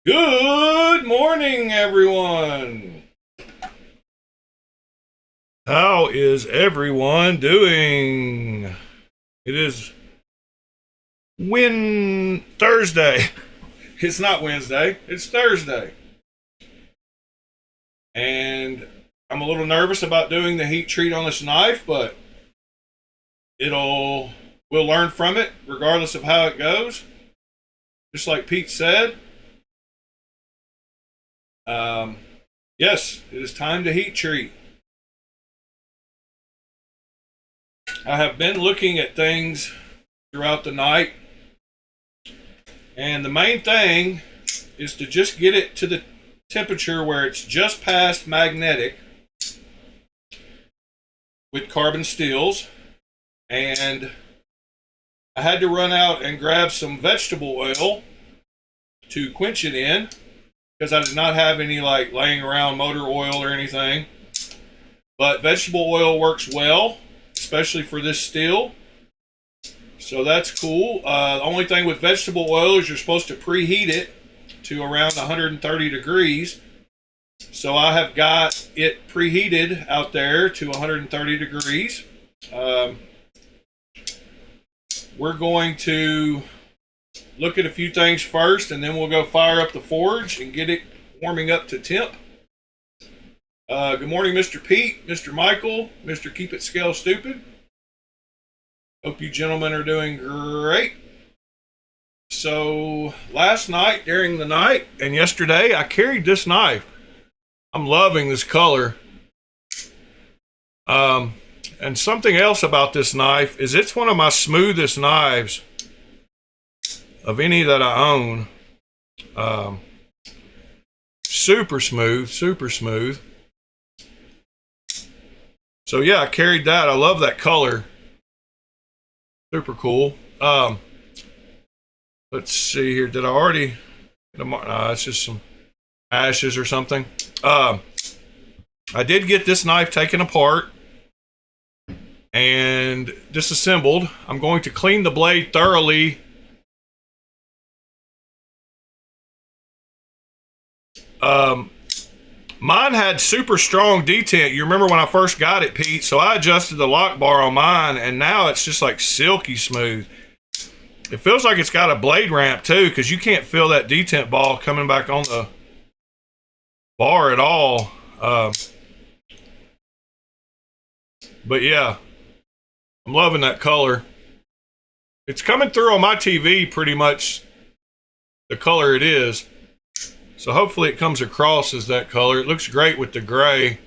Good morning, everyone. How is everyone doing? It is Thursday. It's not Wednesday, it's Thursday. And I'm a little nervous about doing the heat treat on this knife, but we'll learn from it regardless of how it goes. Just like Pete said. Yes, it is time to heat treat. I have been looking at things throughout the night, and the main thing is to just get it to the temperature where it's just past magnetic with carbon steels. And I had to run out and grab some vegetable oil to quench it in, because I did not have any like laying around motor oil or anything. But vegetable oil works well, especially for this steel. So that's cool. The only thing with vegetable oil is you're supposed to preheat it to around 130 degrees. So I have got it preheated out there to 130 degrees. We're going to look at a few things first, and then we'll go fire up the forge and get it warming up to temp. Good morning, Mr. Pete, Mr. Michael, Mr. Keep It Scale Stupid. Hope you gentlemen are doing great. So last night, during the night, and yesterday, I carried this knife. I'm loving this color. And something else about this knife is it's one of my smoothest knives of any that I own. Super smooth, super smooth. So yeah, I carried that. I love that color. Super cool. Let's see here. Did I already? It's just some ashes or something. I did get this knife taken apart and disassembled. I'm going to clean the blade thoroughly. Mine had super strong detent. You remember when I first got it, Pete? So I adjusted the lock bar on mine, and now it's just like silky smooth. It feels like it's got a blade ramp too, because you can't feel that detent ball coming back on the bar at all. But yeah, I'm loving that color. It's coming through on my TV pretty much the color it is. So hopefully it comes across as that color. It looks great with the gray.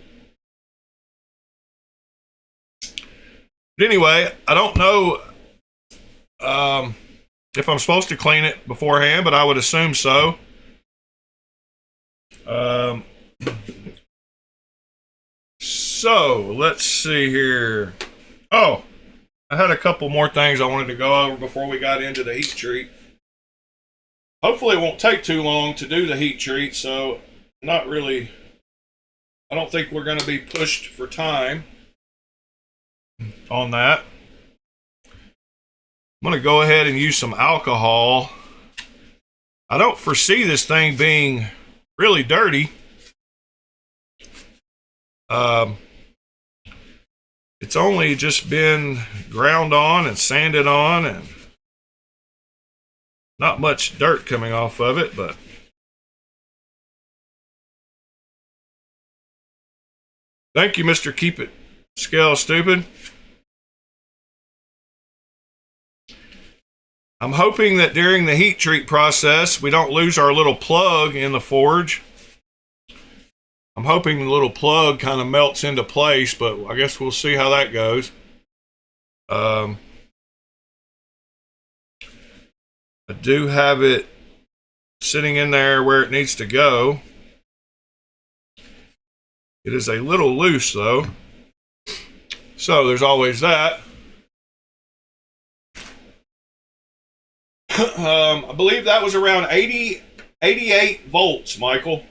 But anyway, I don't know if I'm supposed to clean it beforehand, but I would assume so. So let's see here. Oh, I had a couple more things I wanted to go over before we got into the heat treat. Hopefully it won't take too long to do the heat treat, so I don't think we're going to be pushed for time on that. I'm going to go ahead and use some alcohol. I don't foresee this thing being really dirty. It's only just been ground on and sanded on, and not much dirt coming off of it, but thank you, Mr. Keep It Scale Stupid. I'm hoping that during the heat treat process, we don't lose our little plug in the forge. I'm hoping the little plug kind of melts into place, but I guess we'll see how that goes. I do have it sitting in there where it needs to go. It is a little loose though. So there's always that. I believe that was around 88 volts, Michael.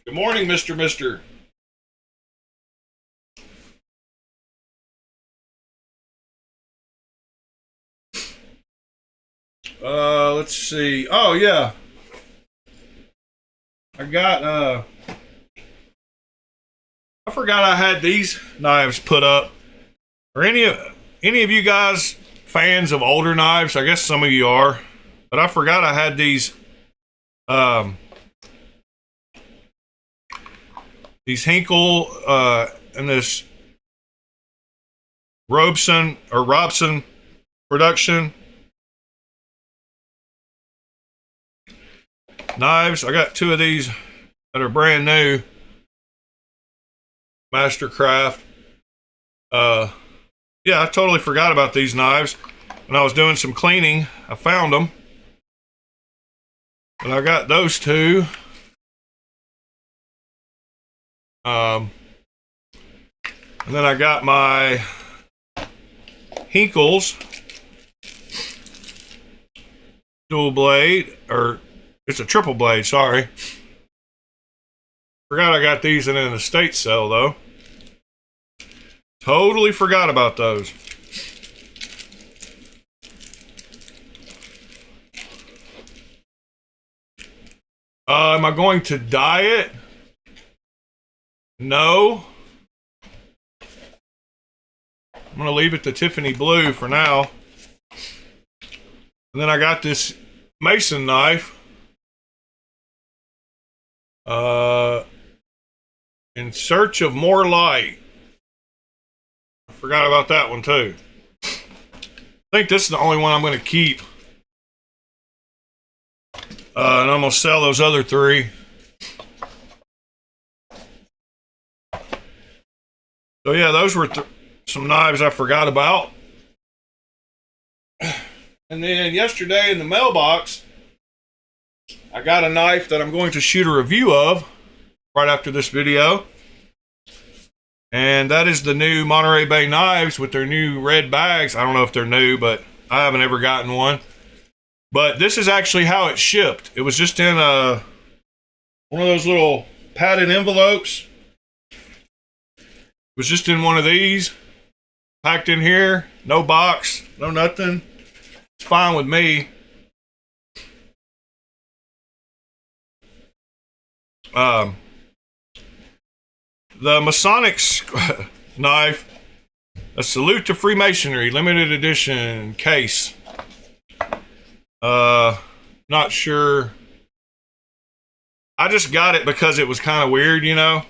Good morning, Mr. Let's see. Oh yeah, I got I forgot I had these knives put up. Are any of you guys fans of older knives? I guess some of you are, but I forgot I had these Hinkle and this Robson production knives. I got two of these that are brand new, Mastercraft. Yeah, I totally forgot about these knives. When I was doing some cleaning, I found them. But I got those two. And then I got my Hinkles dual blade, or it's a triple blade, sorry. Forgot I got these in an estate sale though. Totally forgot about those. Am I going to dye it? No. I'm going to leave it to Tiffany blue for now. And then I got this mason knife. In Search of More Light. I forgot about that one too. I think this is the only one I'm going to keep. And I'm going to sell those other three. So yeah, those were some knives I forgot about. And then yesterday in the mailbox, I got a knife that I'm going to shoot a review of right after this video. And that is the new Monterey Bay knives with their new red bags. I don't know if they're new, but I haven't ever gotten one. But this is actually how it shipped. It was just in one of those little padded envelopes. It was just in one of these, packed in here, no box, no nothing. It's fine with me. The Masonic knife, a salute to Freemasonry, limited edition case. Not sure. I just got it because it was kind of weird, you know,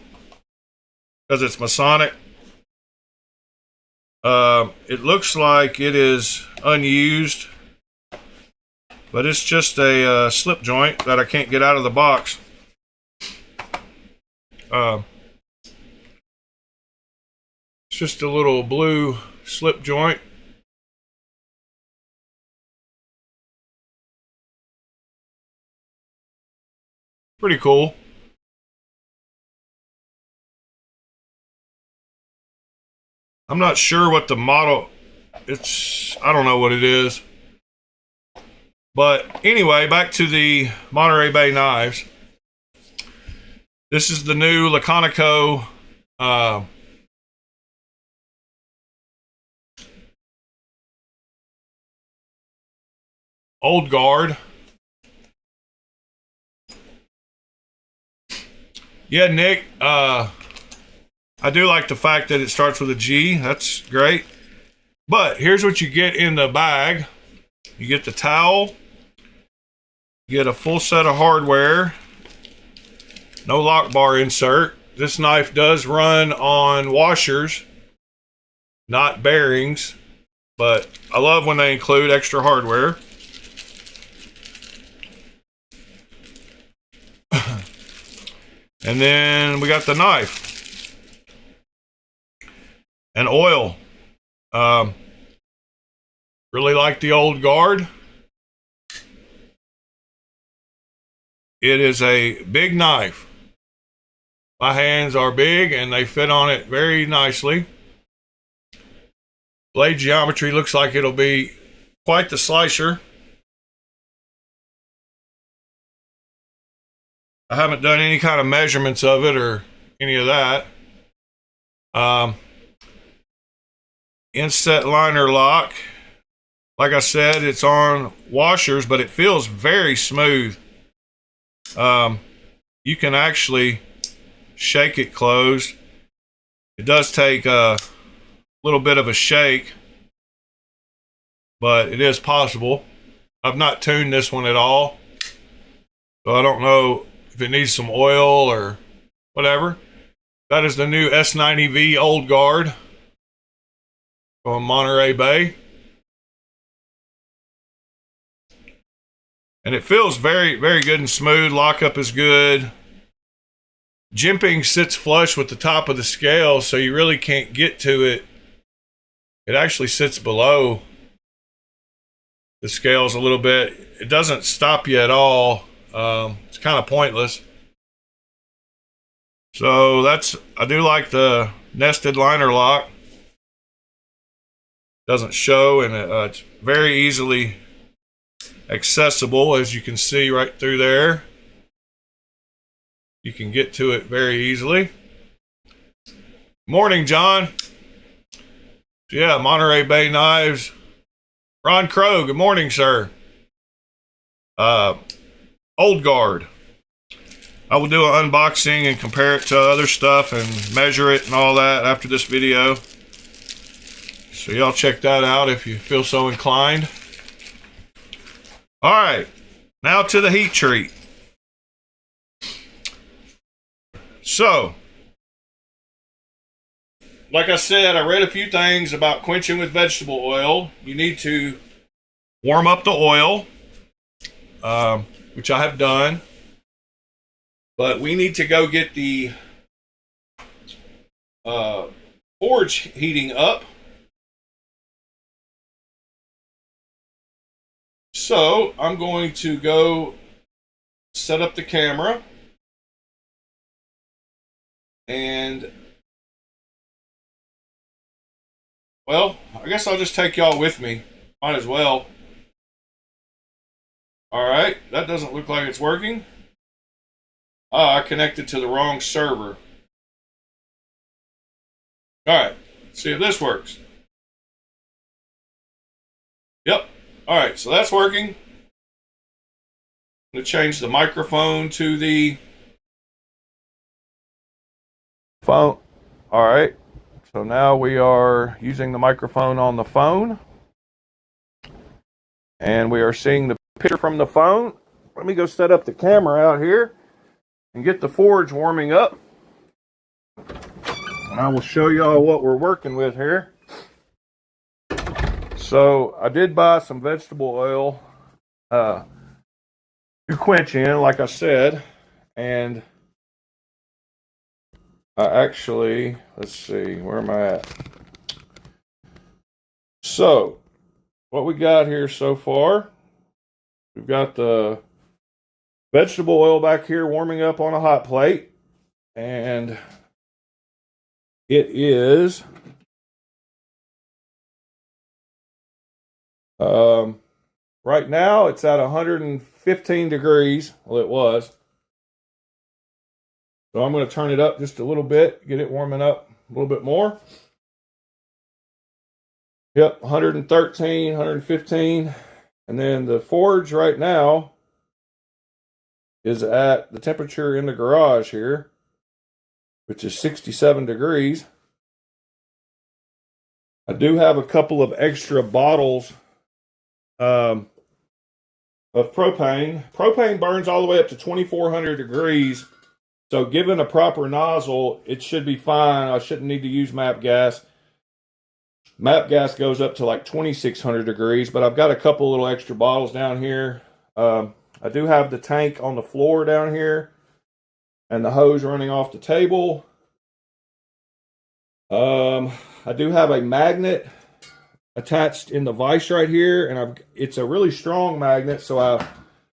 because it's Masonic. It looks like it is unused, but it's just a slip joint that I can't get out of the box. It's just a little blue slip joint. Pretty cool. I'm not sure what the model, I don't know what it is. But anyway, back to the Monterey Bay knives. This is the new Laconico Old Guard. Yeah, Nick, I do like the fact that it starts with a G. That's great. But here's what you get in the bag. You get the towel. You get a full set of hardware. No lock bar insert. This knife does run on washers, not bearings. But I love when they include extra hardware. And then we got the knife and oil. Really like the Old Guard. It is a big knife. My hands are big and they fit on it very nicely. Blade geometry looks like it'll be quite the slicer. I haven't done any kind of measurements of it or any of that. Inset liner lock. like I said, it's on washers, but it feels very smooth. You can actually shake it closed. It does take a little bit of a shake, but it is possible. I've not tuned this one at all, so I don't know if it needs some oil or whatever. That is the new S90V Old Guard from Monterey Bay. And it feels very, very good and smooth. Lockup is good. Jimping sits flush with the top of the scale, so you really can't get to it. It actually sits below the scales a little bit. It doesn't stop you at all. It's kind of pointless. So I do like the nested liner lock. Doesn't show, and it's very easily accessible, as you can see right through there. You can get to it very easily. Morning, John. Yeah, Monterey Bay Knives. Ron Crow, good morning, sir. Old Guard. I will do an unboxing and compare it to other stuff and measure it and all that after this video. So y'all check that out if you feel so inclined. All right, now to the heat treat. So, like I said, I read a few things about quenching with vegetable oil. You need to warm up the oil, which I have done. But we need to go get the forge heating up. So I'm going to go set up the camera, and well, I guess I'll just take y'all with me. Might as well. All right, that doesn't look like it's working. I connected to the wrong server. All right, let's see if this works. Yep. All right, so that's working. I'm going to change the microphone to the phone. All right, so now we are using the microphone on the phone, and we are seeing the picture from the phone. Let me go set up the camera out here and get the forge warming up, and I will show y'all what we're working with here. So I did buy some vegetable oil to quench in, like I said, and I actually, let's see, where am I at? So what we got here so far, we've got the vegetable oil back here warming up on a hot plate, and it is right now it's at 115 degrees. Well, it was. So I'm going to turn it up just a little bit, get it warming up a little bit more. Yep, 113, 115. And then the forge right now is at the temperature in the garage here, which is 67 degrees. I do have a couple of extra bottles of propane. Propane burns all the way up to 2400 degrees. So given a proper nozzle, it should be fine. I shouldn't need to use MAP gas. MAP gas goes up to like 2600 degrees, but I've got a couple little extra bottles down here. I do have the tank on the floor down here and the hose running off the table. I do have a magnet attached in the vise right here, and it's a really strong magnet, so I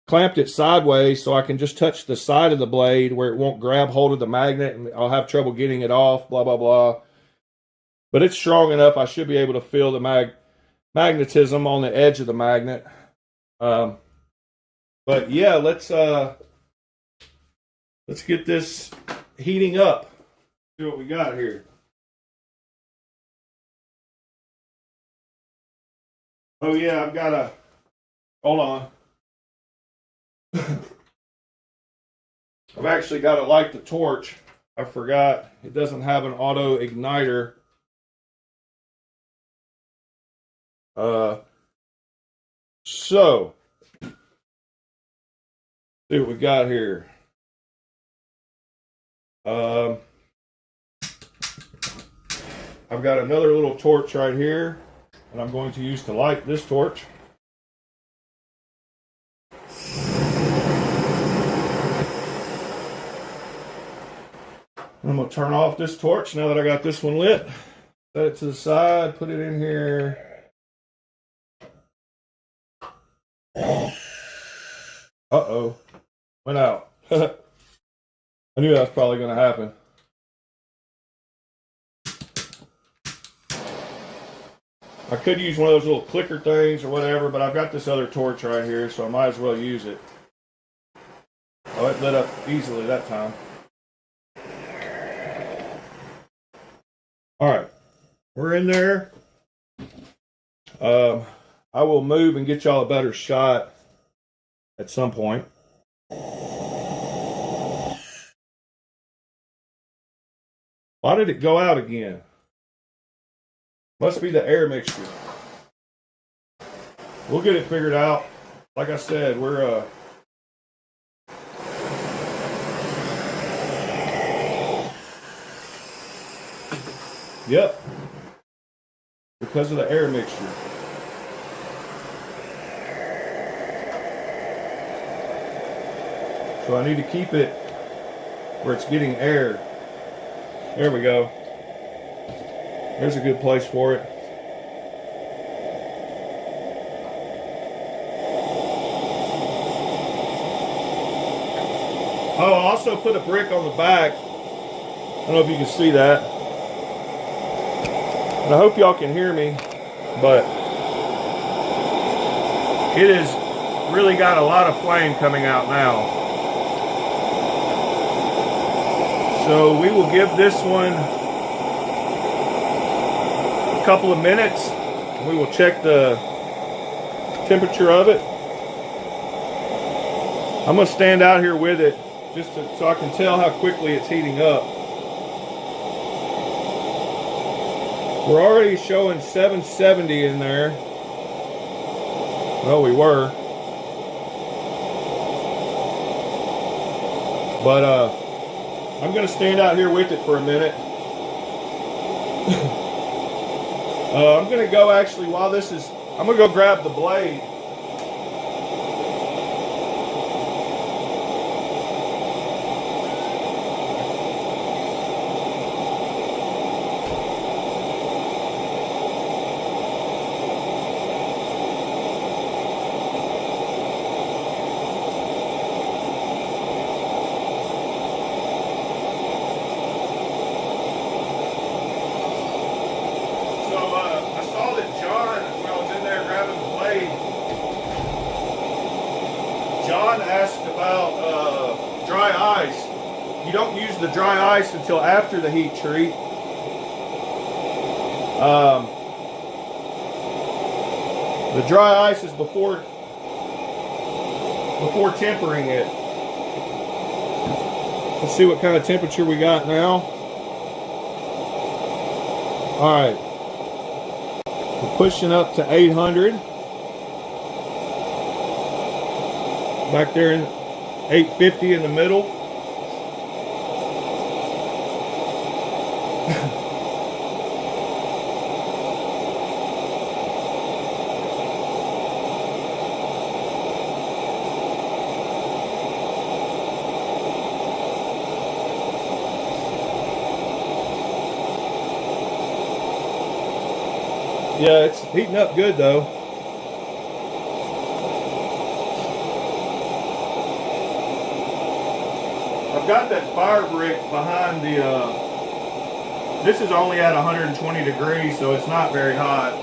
clamped it sideways so I can just touch the side of the blade where it won't grab hold of the magnet and I'll have trouble getting it off, blah, blah, blah. But it's strong enough, I should be able to feel the magnetism on the edge of the magnet. But yeah, let's get this heating up. See what we got here. Oh yeah, I've got a, hold on. I've actually got to light the torch. I forgot it doesn't have an auto igniter. So see what we got here. I've got another little torch right here, and I'm going to use to light this torch. I'm going to turn off this torch now that I got this one lit. Set it to the side, put it in here. Uh-oh. Went out. I knew that was probably going to happen. I could use one of those little clicker things or whatever, but I've got this other torch right here, so I might as well use it. Oh, it lit up easily that time. All right, we're in there. I will move and get y'all a better shot at some point. Why did it go out again? Must be the air mixture. We'll get it figured out. Like I said, we're yep. Because of the air mixture. So I need to keep it where it's getting air. There we go. There's a good place for it. Oh, I also put a brick on the back. I don't know if you can see that. And I hope y'all can hear me, but it has really got a lot of flame coming out now. So we will give this one a couple of minutes. We will check the temperature of it. I'm going to stand out here with it just so I can tell how quickly it's heating up. We're already showing 770 in there. Well, we were. But I'm going to stand out here with it for a minute. I'm going to go actually while this is, I'm going to go grab the blade. John asked about dry ice. You don't use the dry ice until after the heat treat. The dry ice is before tempering it. Let's see what kind of temperature we got now. All right, we're pushing up to 800. Back there in 850 in the middle. Yeah, it's heating up good though. I've got that fire brick behind the, this is only at 120 degrees, so it's not very hot.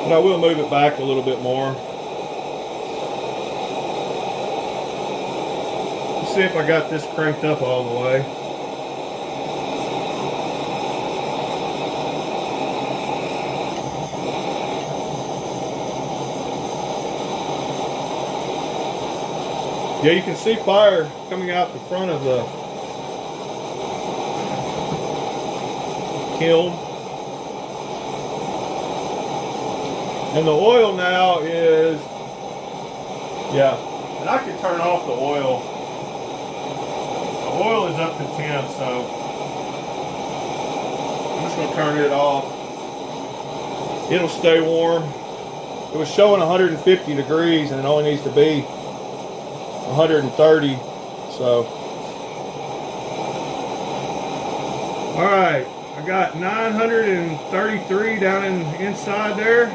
But I will move it back a little bit more. Let's see if I got this cranked up all the way. Yeah, you can see fire coming out the front of the kiln. And the oil now is, yeah, and I can turn off the oil. The oil is up to temp, so I'm just going to turn it off. It'll stay warm. It was showing 150 degrees and it only needs to be 130, so. All right, I got 933 down inside there.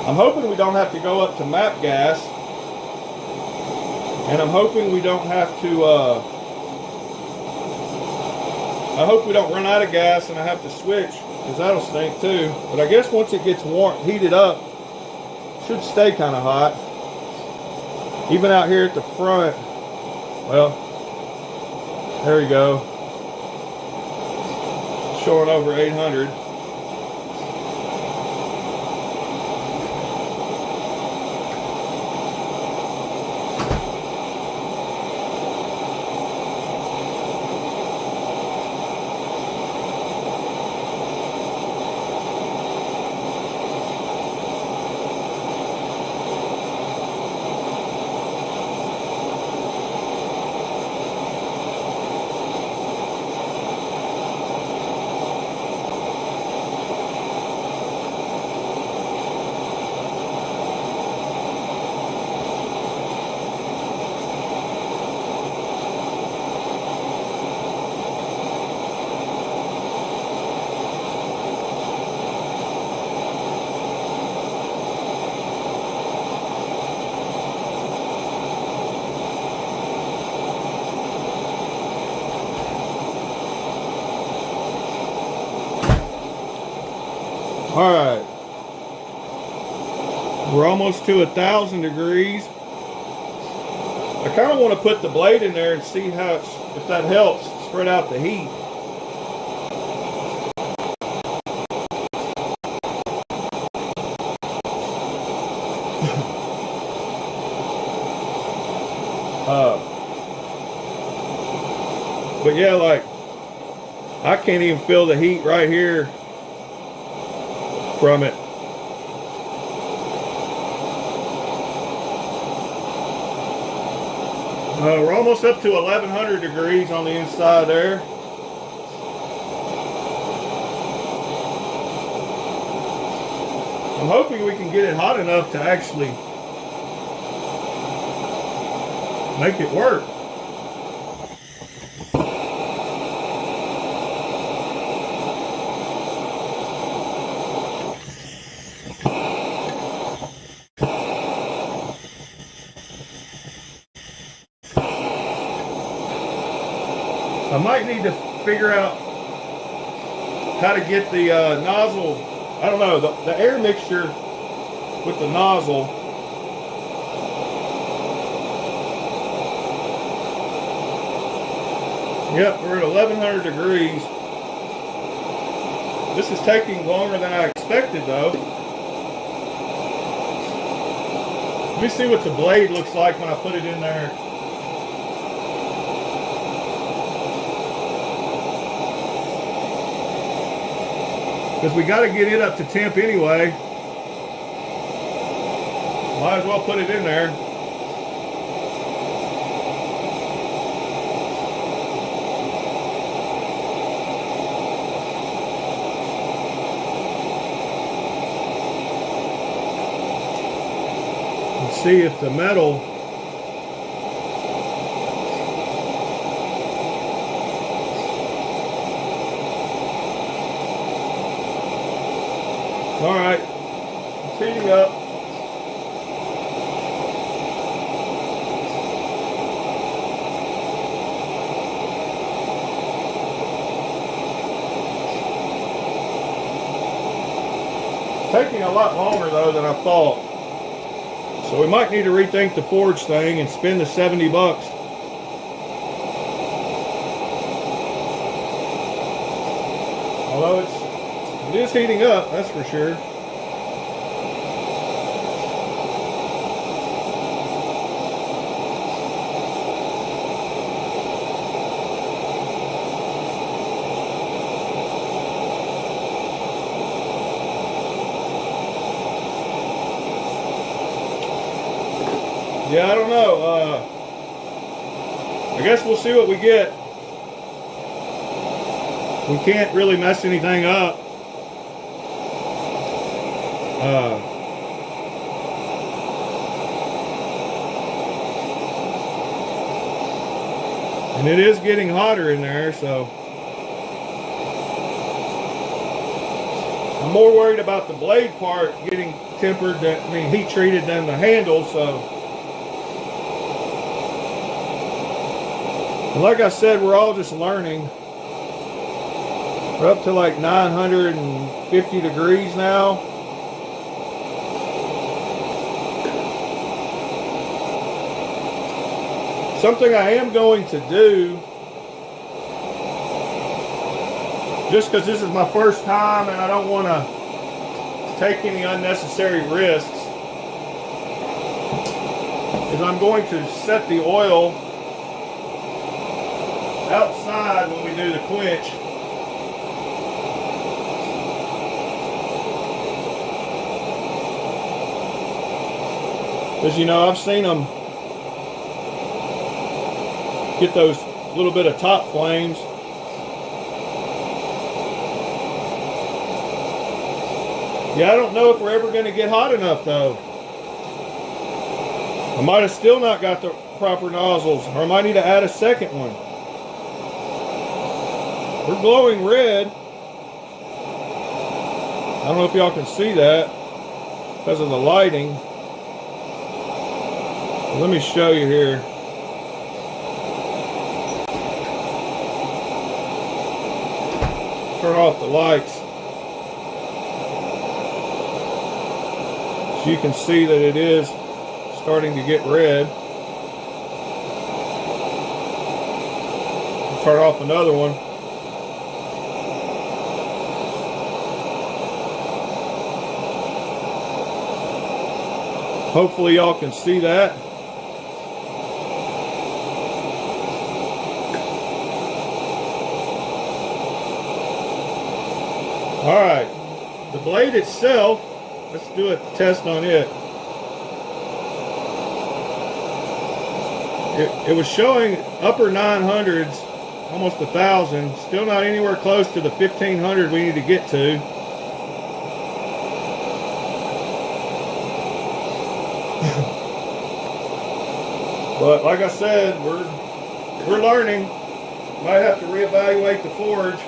I'm hoping we don't have to go up to map gas, and I'm hoping we don't have to, I hope we don't run out of gas and I have to switch, because that'll stink too. But I guess once it gets warm, heated up, it should stay kind of hot. Even out here at the front, well, there we go. Showing over 800. All right, we're almost to 1,000 degrees. I kind of want to put the blade in there and see how if that helps spread out the heat. But yeah, like I can't even feel the heat right here from it. We're almost up to 1,100 degrees on the inside there. I'm hoping we can get it hot enough to actually make it work. I might need to figure out how to get the nozzle, I don't know, the air mixture with the nozzle. Yep, we're at 1,100 degrees. This is taking longer than I expected though. Let me see what the blade looks like when I put it in there. Because we got to get it up to temp anyway. Might as well put it in there. Let's see if the metal all right, it's heating up. It's taking a lot longer though than I thought. So we might need to rethink the forge thing and spend the 70 bucks. Although it is heating up, that's for sure. Yeah, I don't know. I guess we'll see what we get. We can't really mess anything up. And it is getting hotter in there, so I'm more worried about the blade part getting tempered, heat treated than the handle. So, and like I said, we're all just learning. We're up to like 950 degrees now. Something I am going to do, just because this is my first time and I don't want to take any unnecessary risks, is I'm going to set the oil outside when we do the quench. Because, you know, I've seen them get those little bit of top flames. Yeah, I don't know if we're ever going to get hot enough though. I might have still not got the proper nozzles, or I might need to add a second one. We're glowing red. I don't know if y'all can see that because of the lighting. Let me show you here. Turn off the lights so you can see that it is starting to get red. Turn off another one. Hopefully y'all can see that. All right, the blade itself, let's do a test on it. It was showing upper 900s, almost 1,000, still not anywhere close to the 1,500 we need to get to. But like I said, we're learning. Might have to reevaluate the forge.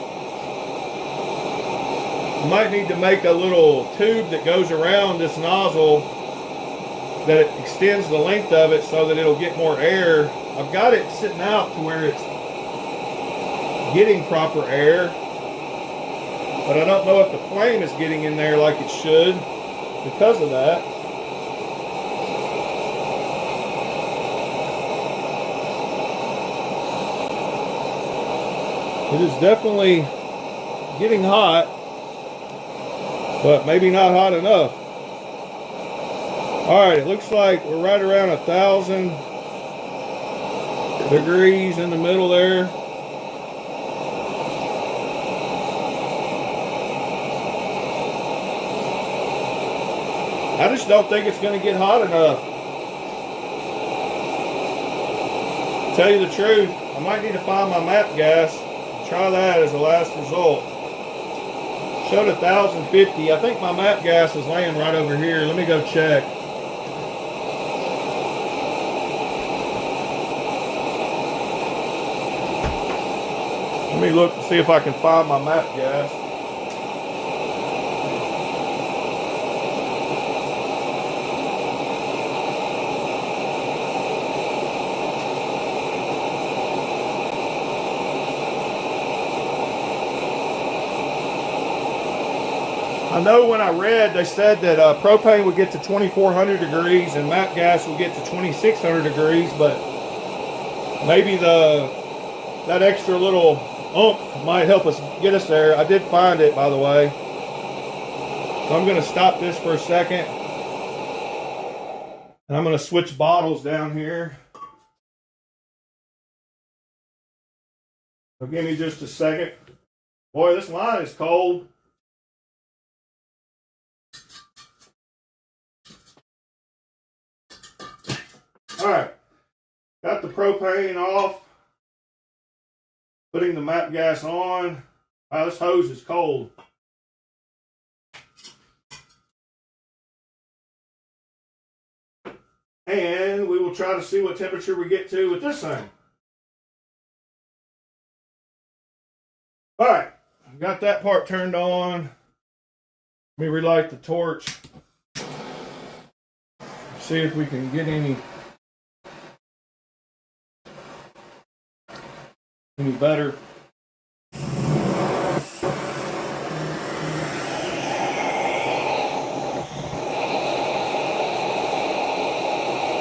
Might need to make a little tube that goes around this nozzle that it extends the length of it so that it'll get more air. I've got it sitting out to where it's getting proper air, but I don't know if the flame is getting in there like it should because of that. It is definitely getting hot, but maybe not hot enough. All right, it looks like we're right around 1,000 degrees in the middle there. I just don't think it's going to get hot enough. To tell you the truth, I might need to find my map gas. Try that as a last result. Showed 1,050. I think my map gas is laying right over here. Let me go check. Let me look and see if I can find my map gas. I know when I read, they said that propane would get to 2,400 degrees and map gas would get to 2,600 degrees, but maybe that extra little oomph might help us get us there. I did find it, by the way. So I'm going to stop this for a second. And I'm going to switch bottles down here. So give me just a second. Boy, this line is cold. Alright, got the propane off. Putting the map gas on. Wow, this hose is cold. And we will try to see what temperature we get to with this thing. Alright, got that part turned on. Let me relight the torch. See if we can get any better.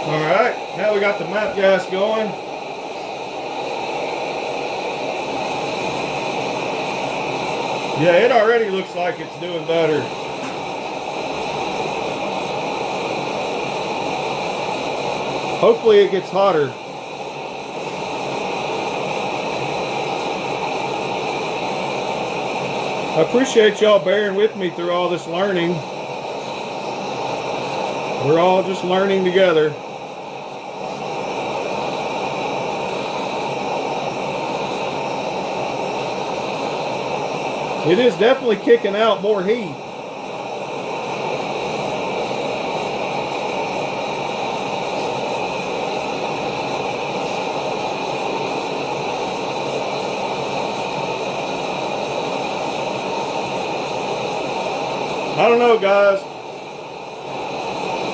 Alright, now we got the map gas going. Yeah, it already looks like it's doing better. Hopefully it gets hotter. I appreciate y'all bearing with me through all this learning. We're all just learning together. It is definitely kicking out more heat. I don't know, guys.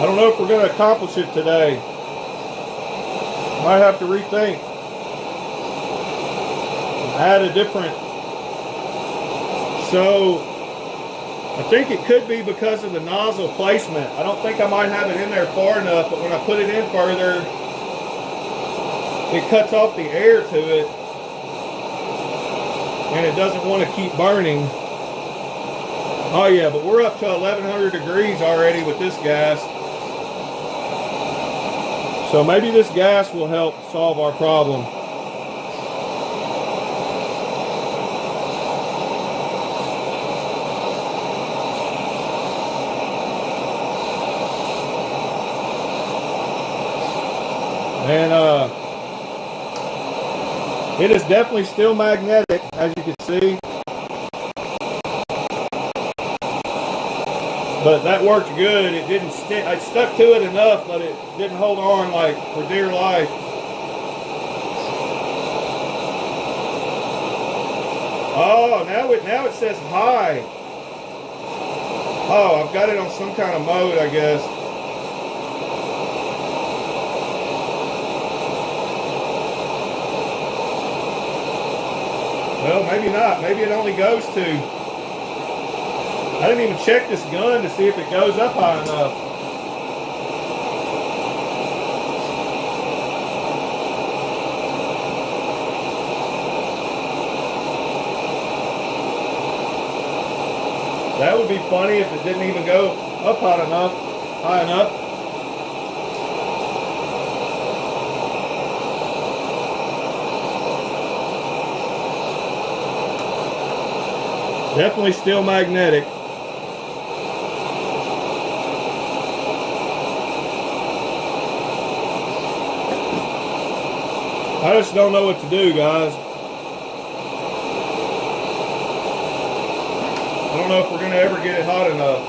I don't know if we're going to accomplish it today. Might have to rethink. Add a different. So, I think it could be because of the nozzle placement. I don't think I might have it in there far enough, but when I put it in further, it cuts off the air to it, and it doesn't want to keep burning. Oh yeah, but we're up to 1100 degrees already with this gas. So maybe this gas will help solve our problem. And it is definitely still magnetic, as you can see. But that worked good. It didn't stick. I stuck to it enough, but it didn't hold on like for dear life. Oh, now it says high. Oh, I've got it on some kind of mode, I guess. Well, maybe not. Maybe it only goes to. I didn't even check this gun to see if it goes up high enough. That would be funny if it didn't even go up high enough. Definitely still magnetic. I just don't know what to do, guys. I don't know if we're going to ever get it hot enough.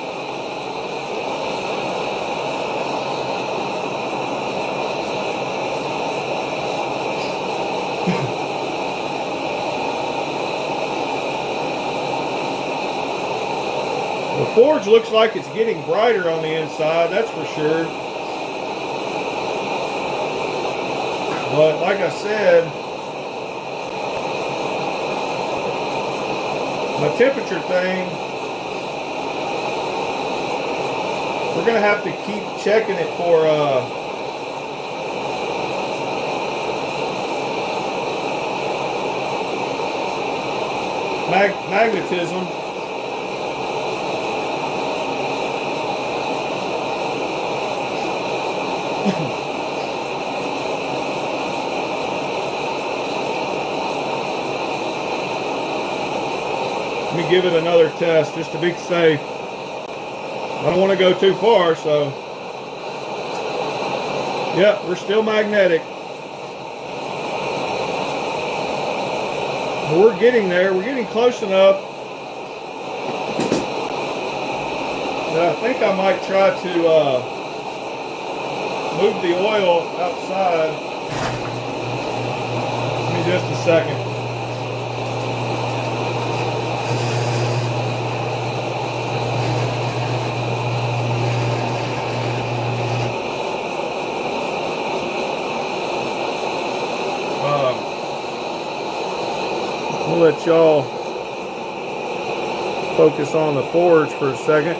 The forge looks like it's getting brighter on the inside, that's for sure. But like I said, my temperature thing, we're going to have to keep checking it for magnetism. Let me give it another test just to be safe. I don't want to go too far, so Yep, we're still magnetic. We're getting there. We're getting close enough that I think I might try to move the oil outside. Give me just a second. We'll let y'all focus on the forge for a second.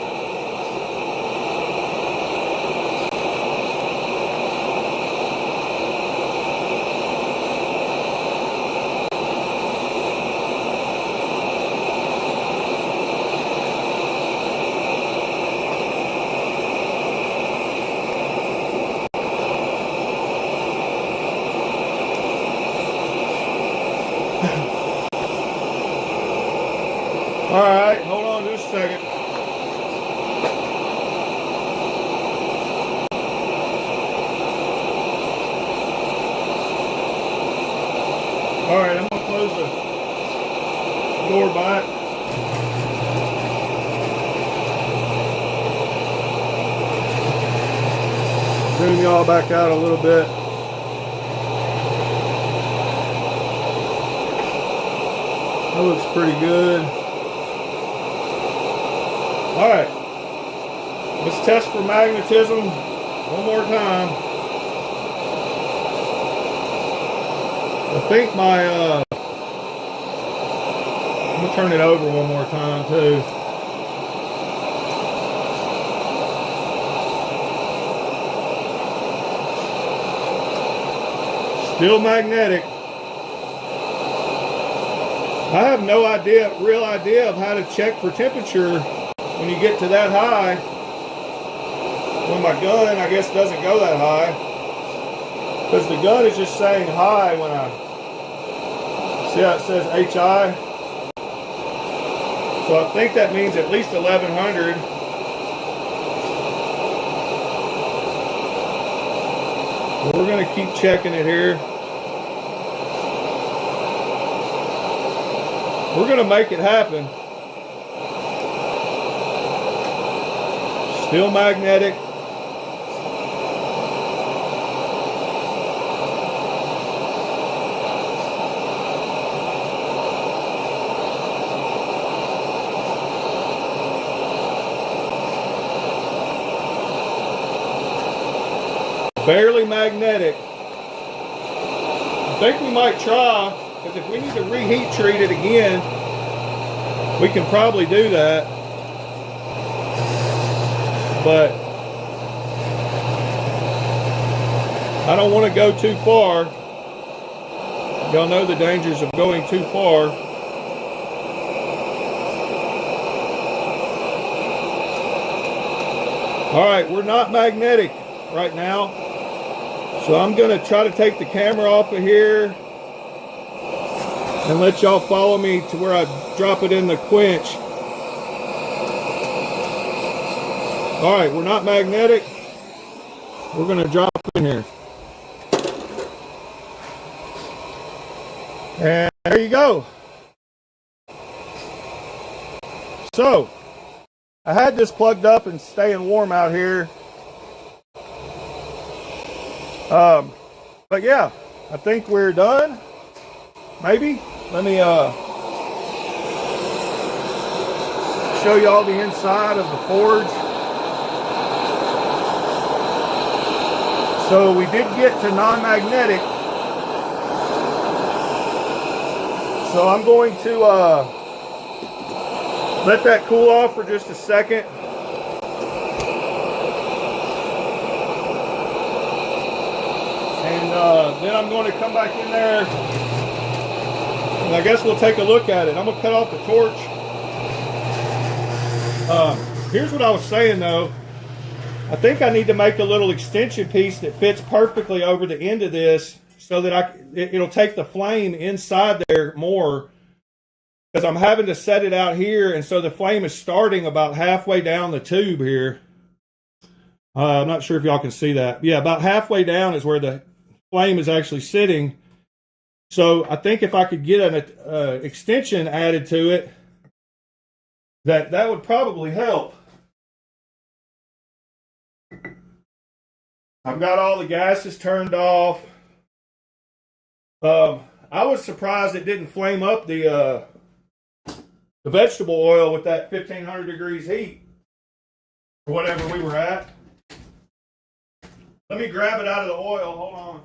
All right, hold on just a second. All right, I'm gonna close the door back. Zoom y'all back out a little bit. That looks pretty good. All right, let's test for magnetism one more time. I think my, I'm gonna turn it over one more time too. Still magnetic. I have no real idea of how to check for temperature when you get to that high. When my gun, I guess, doesn't go that high, because the gun is just saying high when I see how it says HI. So I think that means at least 1100. We're going to keep checking it here. We're going to make it happen. Still magnetic. Barely magnetic. I think we might try, because if we need to reheat treat it again, we can probably do that. But I don't want to go too far. Y'all know the dangers of going too far. All right, we're not magnetic right now. So I'm going to try to take the camera off of here and let y'all follow me to where I drop it in the quench. All right, we're not magnetic. We're going to drop it in here. And there you go. So, I had this plugged up and staying warm out here. But yeah, I think we're done. Maybe. Let me show you all the inside of the forge. So we did get to non-magnetic. So I'm going to let that cool off for just a second. And then I'm going to come back in there, and I guess we'll take a look at it. I'm going to cut off the torch. Here's what I was saying though. I think I need to make a little extension piece that fits perfectly over the end of this, so that it'll take the flame inside there more, because I'm having to set it out here, and so the flame is starting about halfway down the tube here. I'm not sure if y'all can see that. Yeah, about halfway down is where the flame is actually sitting. So I think if I could get an extension added to it, that would probably help. I've got all the gases turned off. I was surprised it didn't flame up the vegetable oil with that 1500 degrees heat or whatever we were at. Let me grab it out of the oil. Hold on.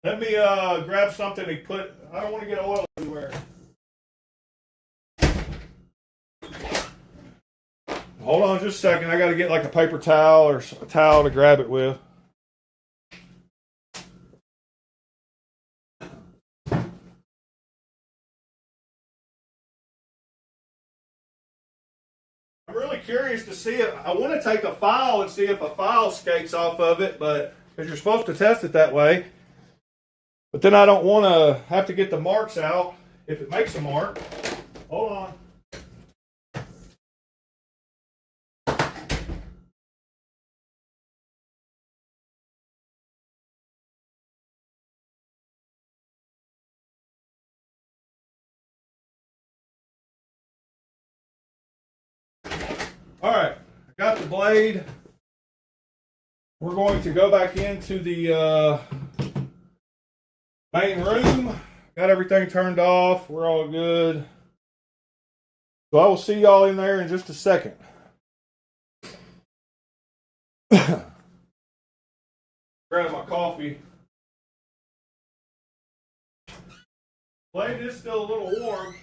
Let me grab something to put. I don't want to get oil everywhere. Hold on just a second. I got to get like a paper towel or a towel to grab it with. I'm really curious to see if I want to take a file and see if a file escapes off of it, but because you're supposed to test it that way. But then I don't want to have to get the marks out if it makes a mark. Hold on. All right, I got the blade. We're going to go back into the main room. Got everything turned off. We're all good. So I will see y'all in there in just a second. Grab my coffee. Blade is still a little warm.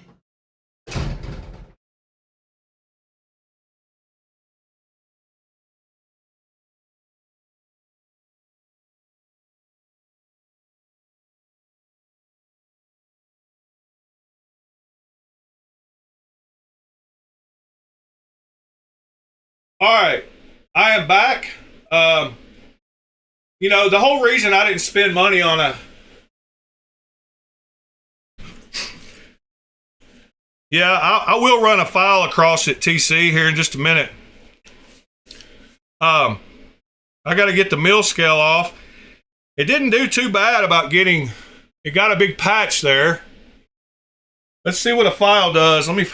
All right, I am back. You know, the whole reason I didn't spend money on a... Yeah, I will run a file across at TC here in just a minute. I got to get the mill scale off. It didn't do too bad about getting... It got a big patch there. Let's see what a file does. Let me...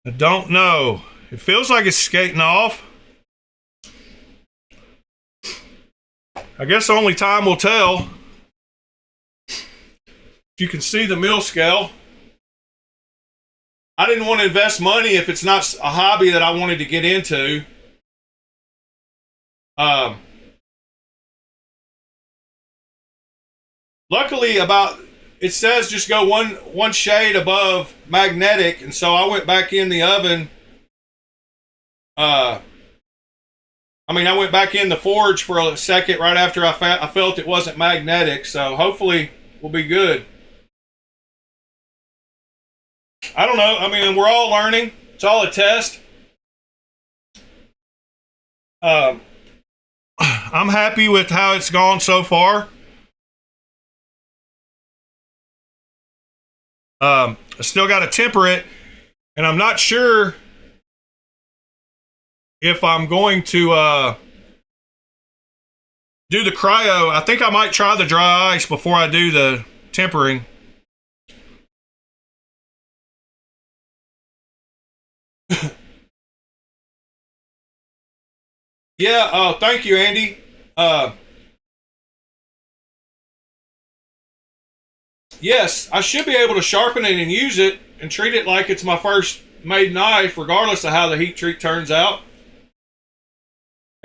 I don't know. It feels like it's skating off. I guess only time will tell. You can see the mill scale. I didn't want to invest money if it's not a hobby that I wanted to get into. Luckily, it says just go one shade above magnetic, and so I went back in the oven. I went back in the forge for a second right after I felt it wasn't magnetic, so hopefully we'll be good. I don't know. I mean, we're all learning. It's all a test. I'm happy with how it's gone so far. I still got to temper it, and I'm not sure if I'm going to do the cryo. I think I might try the dry ice before I do the tempering. Yeah, thank you, Andy. Yes, I should be able to sharpen it and use it and treat it like it's my first made knife, regardless of how the heat treat turns out.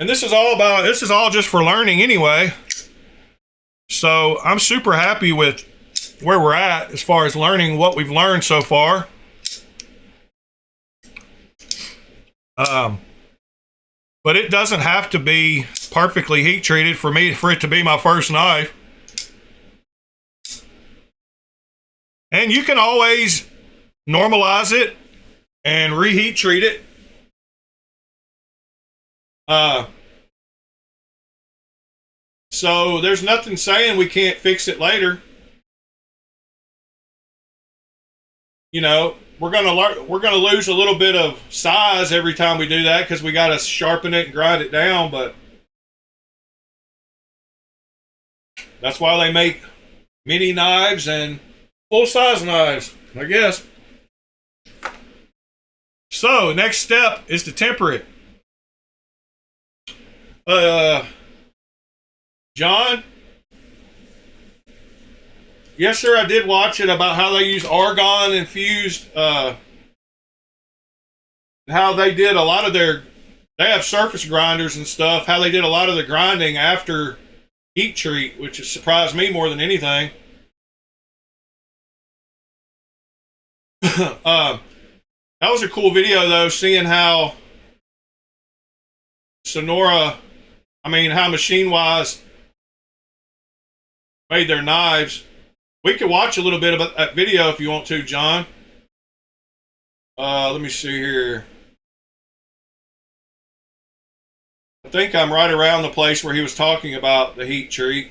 And this is all just for learning anyway. So I'm super happy with where we're at as far as learning what we've learned so far. But it doesn't have to be perfectly heat treated for it to be my first knife. And you can always normalize it and reheat treat it. So there's nothing saying we can't fix it later. You know, we're gonna lose a little bit of size every time we do that because we gotta sharpen it and grind it down, but that's why they make mini knives and full-size knives, I guess. So next step is to temper it. John? Yes, sir, I did watch it about how they use argon infused, how they did a lot of they have surface grinders and stuff, how they did a lot of the grinding after heat treat, which has surprised me more than anything. That was a cool video, though, seeing how how Machine-Wise made their knives. We could watch a little bit about that video if you want to, John. Let me see here. I think I'm right around the place where he was talking about the heat treat.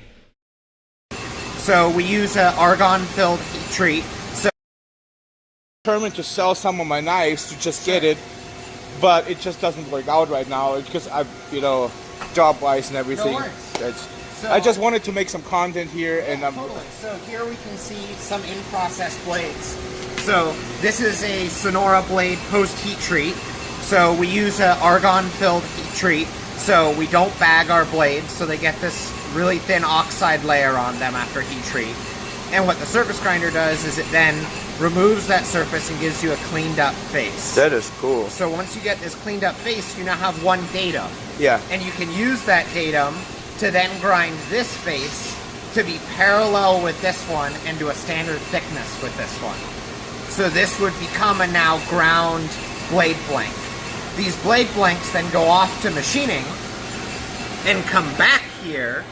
So we use an argon-filled heat treat. So I'm determined to sell some of my knives to just get it, but it just doesn't work out right now because job-wise and everything. No worries. I just wanted to make some content here, and totally. So here we can see some in-process blades. So this is a Sonora blade post-heat treat. So we use an argon-filled heat treat, so we don't bag our blades, so they get this really thin oxide layer on them after heat treat. And what the surface grinder does is it then removes that surface and gives you a cleaned up face. that is cool. So once you get this cleaned up face, you now have one datum. Yeah. And you can use that datum to then grind this face to be parallel with this one and do a standard thickness with this one. So this would become a now ground blade blank. These blade blanks then go off to machining and come back here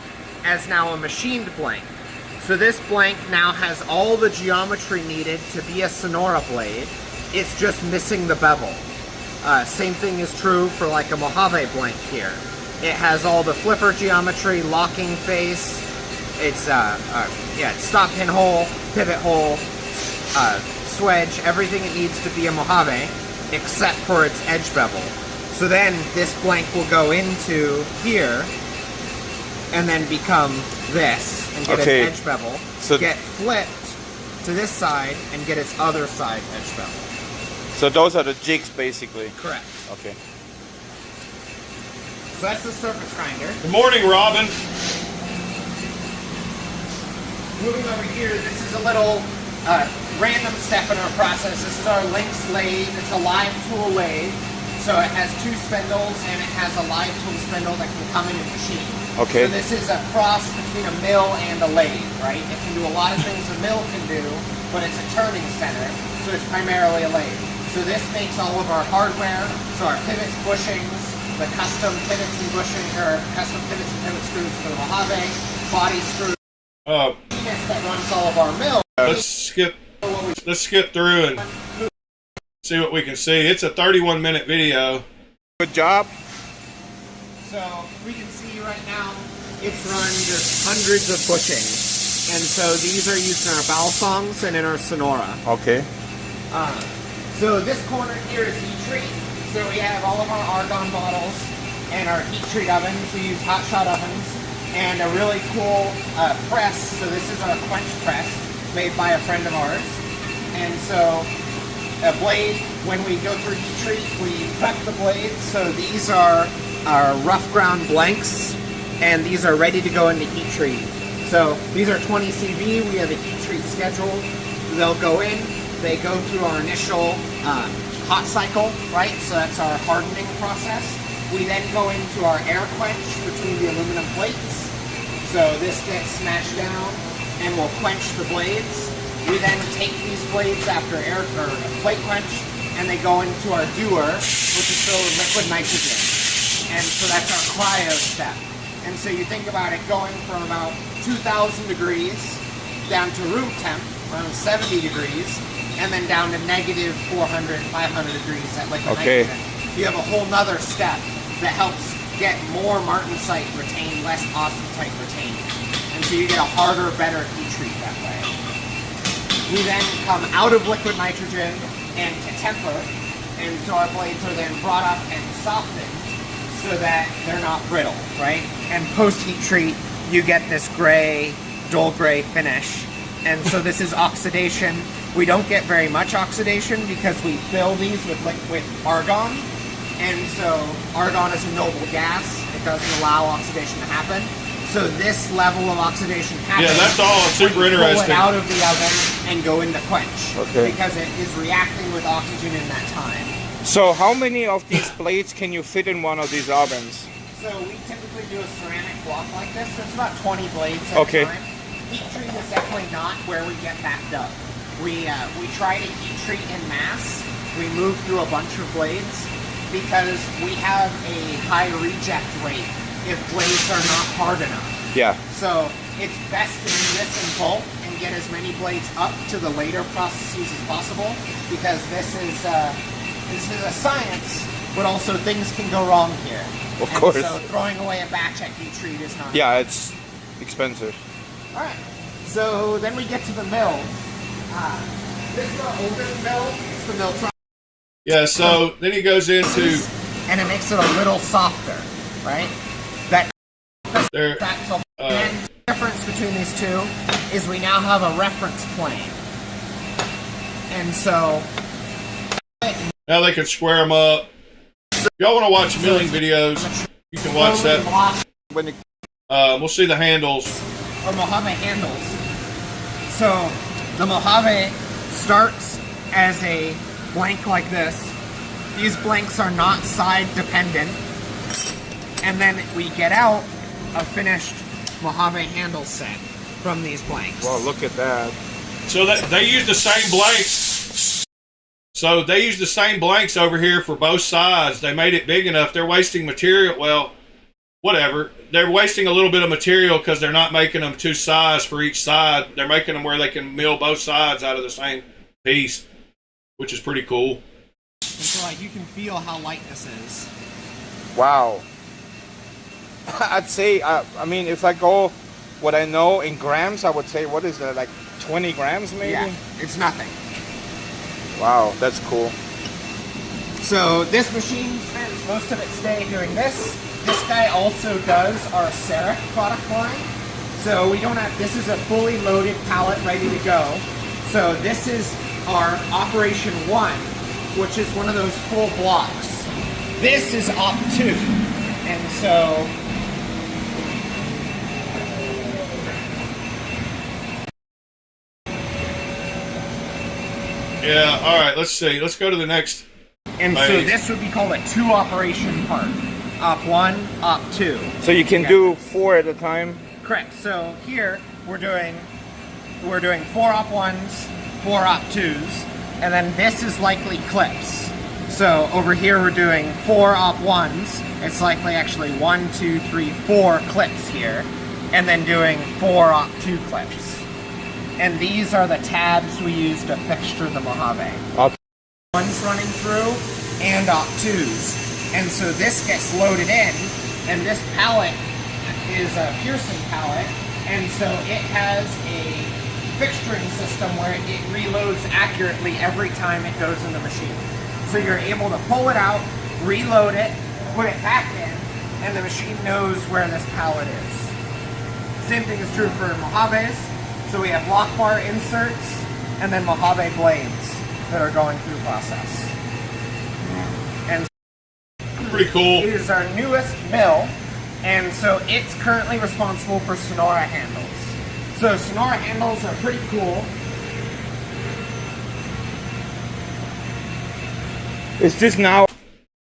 as now a machined blank. So this blank now has all the geometry needed to be a Sonora blade. It's just missing the bevel. Same thing is true for like a Mojave blank here. It has all the flipper geometry, locking face. It's stop pin hole, pivot hole, swedge, everything it needs to be a Mojave, except for its edge bevel. So then this blank will go into here and then become this and get its edge bevel, so get flipped to this side and get its other side edge bevel. So those are the jigs, basically. Correct. Okay. So that's the surface grinder. Good morning, Robin. Moving over here, this is a little random step in our process. This is our Lynx lathe. It's a live tool lathe. So it has two spindles and it has a live tool spindle that can come in a machine. Okay. So this is a cross between a mill and a lathe, right? It can do a lot of things a mill can do, but it's a turning center, so it's primarily a lathe. So this makes all of our hardware, so our pivots, bushings, the custom pivots and bushing, or custom pivots and pivot screws for the Mojave, body screws. That runs all of our mill. Let's skip through and see what we can see. It's a 31-minute video. Good job. So we can see right now it's run just hundreds of bushings, and so these are used in our Balsongs and in our Sonora. Okay. So this corner here is heat treat. So we have all of our argon bottles and our heat treat ovens. We use hot shot ovens and a really cool press. So this is our quench press made by a friend of ours. And so a blade, when we go through heat treat, we prep the blades. So these are our rough ground blanks, and these are ready to go into heat treat. So these are 20 CV. We have a heat treat scheduled. They'll go in. They go through our initial hot cycle, right? So that's our hardening process. We then go into our air quench between the aluminum plates. So this gets smashed down and will quench the blades. We then take these blades after plate quench, and they go into our dewar, which is filled with liquid nitrogen. And so that's our cryo step. And so you think about it going from about 2,000 degrees down to room temp, around 70 degrees, and then down to negative 400, 500 degrees at liquid nitrogen. You have a whole nother step that helps get more martensite retained, less austenite retained. And so you get a harder, better heat treat that way. We then come out of liquid nitrogen and to temper, and so our blades are then brought up and softened so that they're not brittle, right? And post-heat treat, you get this gray, dull gray finish. And so this is oxidation. We don't get very much oxidation because we fill these with argon. And so argon is a noble gas. It doesn't allow oxidation to happen. So this level of oxidation happens. Yeah, that's all super interesting. Pull it out of the oven and go into quench. Okay. Because it is reacting with oxygen in that time. So how many of these blades can you fit in one of these ovens? So we typically do a ceramic block like this. So it's about 20 blades at a time. Heat treat is definitely not where we get backed up. We try to heat treat in mass. We move through a bunch of blades because we have a high reject rate if blades are not hard enough. Yeah. So it's best to do this in bulk and get as many blades up to the later processes as possible because this is a science, but also things can go wrong here. Of course. So throwing away a batch at heat treat is not. Yeah, it's expensive. All right. So then we get to the mill. This is our oldest mill. It's the mill truck. Yeah, so then he goes into... And it makes it a little softer, right? That's the and the difference between these two is we now have a reference plane. And so... Now they can square them up. If y'all want to watch milling videos, you can watch that. We'll see the handles. Or Mojave handles. So the Mojave starts as a blank like this. These blanks are not side dependent. And then we get out a finished Mojave handle set from these blanks. Well, look at that. So they use the same blanks. So they use the same blanks over here for both sides. They made it big enough. They're wasting material. Well, whatever. They're wasting a little bit of material because they're not making them two sides for each side. They're making them where they can mill both sides out of the same piece, which is pretty cool. And so like you can feel how light this is. Wow. I'd say, I mean, if I go what I know in grams, I would say, what is that, like 20 grams maybe? Yeah, it's nothing. Wow, that's cool. So this machine spends most of its day doing this. This guy also does our Serif product line. So we don't have, this is a fully loaded pallet ready to go. So this is our Operation 1, which is one of those full blocks. This is Op 2. And so Yeah, all right, let's see. Let's go to the next And phase. so this would be called a 2 operation part. Op 1, Op 2. So you can do 4 at a time? Correct. So here we're doing 4 Op 1s, 4 Op 2s, and then this is likely clips. So over here we're doing 4 Op 1s. It's likely actually 1, 2, 3, 4 clips here, and then doing 4 Op 2 clips. And these are the tabs we use to fixture the Mojave. Op 1s running through and Op 2s. And so this gets loaded in, and this pallet is a piercing pallet, and so it has a fixturing system where it reloads accurately every time it goes in the machine. So you're able to pull it out, reload it, put it back in, and the machine knows where this pallet is. Same thing is true for Mojaves. So we have lock bar inserts and then Mojave blades that are going through process. And Pretty cool. it is our newest mill, and so it's currently responsible for Sonora handles. So Sonora handles are pretty cool. It's just now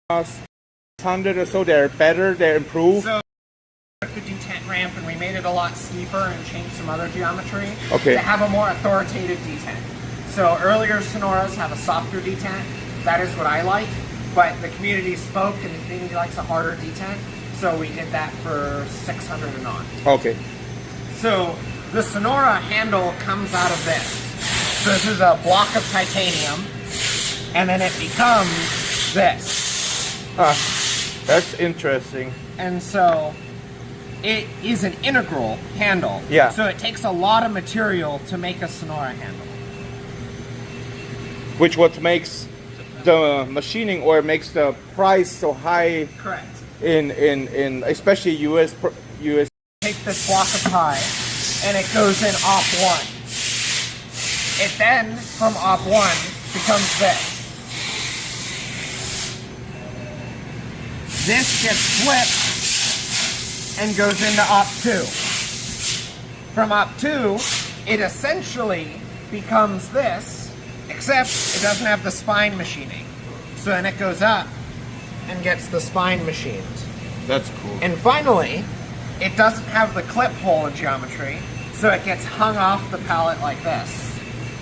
100 or so, they're better, they're improved. So the detent ramp, and we made it a lot steeper and changed some other geometry Okay. to have a more authoritative detent. So earlier Sonoras have a softer detent. That is what I like. but the community spoke and the community likes a harder detent, so we did that for 600 and on. Okay. So the Sonora handle comes out of this. So this is a block of titanium, and then it becomes this. That's interesting. And so it is an integral handle. Yeah. So it takes a lot of material to make a Sonora handle. Which what makes the machining or makes the price so high. Correct. In especially US. Take this block of pie, and it goes in op 1. It then, from op 1, becomes this. This gets flipped and goes into op 2. From op 2, it essentially becomes this, except it doesn't have the spine machining. So then it goes up and gets the spine machined. That's cool. And finally, it doesn't have the clip hole geometry, so it gets hung off the pallet like this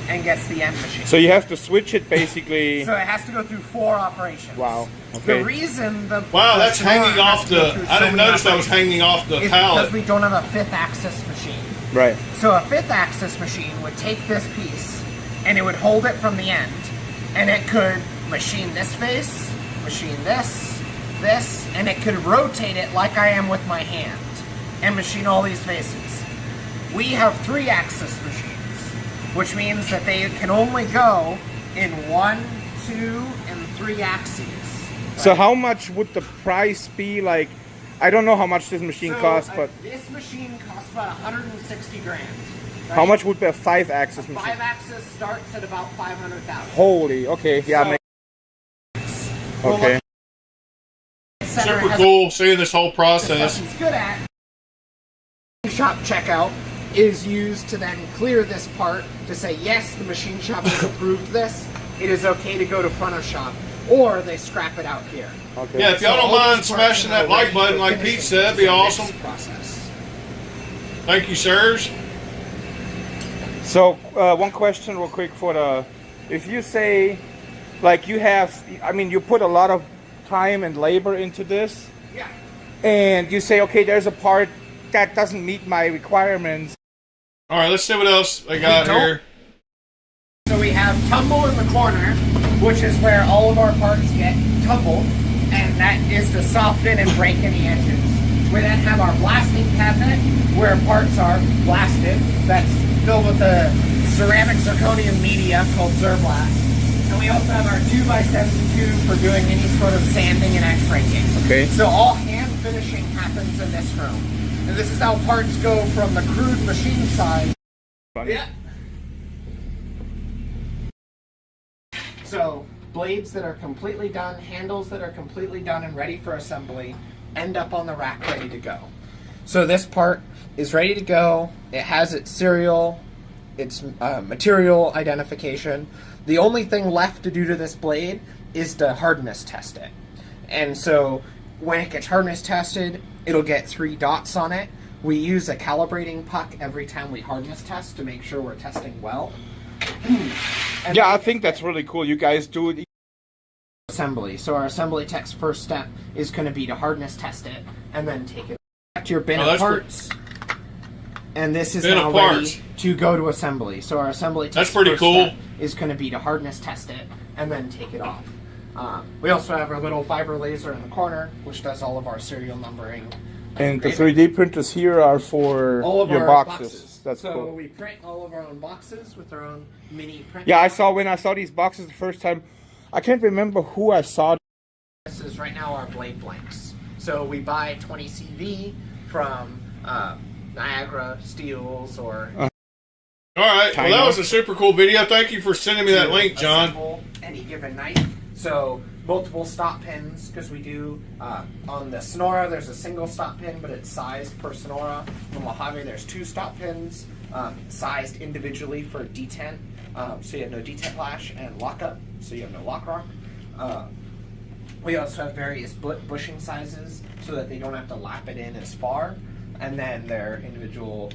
and gets the end machine. So you have to switch it basically. So it has to go through 4 operations. Wow. Okay. The reason the That's hanging off the. I didn't notice that was hanging off the is pallet. because we don't have a 5th axis machine. Right. So a 5th axis machine would take this piece and it would hold it from the end, and it could machine this face, machine this, and it could rotate it like I am with my hand and machine all these faces. We have 3 axis machines, which means that they can only go in 1, 2, and 3 axes. Right? So how much would the price be? Like, I don't know how much this machine costs, but this machine costs about 160 grand. Right? how much would be a 5-axis A machine? 5-axis starts at about 500,000. Holy, okay, yeah. So, Okay. Super cool seeing this whole process. He's good at. Shop checkout is used to then clear this part to say yes, the machine shop has approved this. It is okay to go to front of shop, or they scrap it out here. Okay. Yeah, if y'all don't mind smashing that like button like Pete said, that'd be awesome. Process. Thank you, sirs. So one question real quick for the, if you say, like you have, I mean, you put a lot of time and labor into this, Yeah. and you say, okay, there's a part that doesn't meet my requirements. All right, let's see what else they got here. So we have tumble in the corner, which is where all of our parts get tumbled, and that is to soften and break any edges. We then have our blasting cabinet, where parts are blasted. That's filled with the ceramic zirconium media called Zerblast. And we also have our 2x72 for doing any sort of sanding and edge breaking. Okay. So all hand finishing happens in this room. And this is how parts go from the crude machine side. Yeah. So blades that are completely done, handles that are completely done and ready for assembly end up on the rack ready to go. So this part is ready to go. It has its serial, its material identification. The only thing left to do to this blade is to hardness test it. And so when it gets hardness tested, it'll get 3 dots on it. We use a calibrating puck every time we hardness test to make sure we're testing well. Yeah, I think that's really cool. You guys do it. Assembly. So our assembly tech's first step is going to be to hardness test it and then take it back to your bin of parts. And this is now ready to go to assembly. So our assembly tech's first step is going to be to hardness test it and then take it off. We also have our little fiber laser in the corner, which does all of our serial numbering. And the 3D printers here are for all of your our boxes. That's so cool. we print all of our own boxes with our own mini print. Yeah, when I saw these boxes the first time, I can't remember who I saw. This is right now our blade blanks. So we buy 20 CV from Niagara Steels or... All right, well that was a super cool video. Thank you for sending me that link, John. Any given knife. So multiple stop pins, because we do on the Sonora there's a single stop pin, but it's sized per Sonora. On Mojave there's 2 stop pins, sized individually for detent, so you have no detent lash, and lockup, so you have no lock rock. We also have various bushing sizes so that they don't have to lap it in as far, and then their individual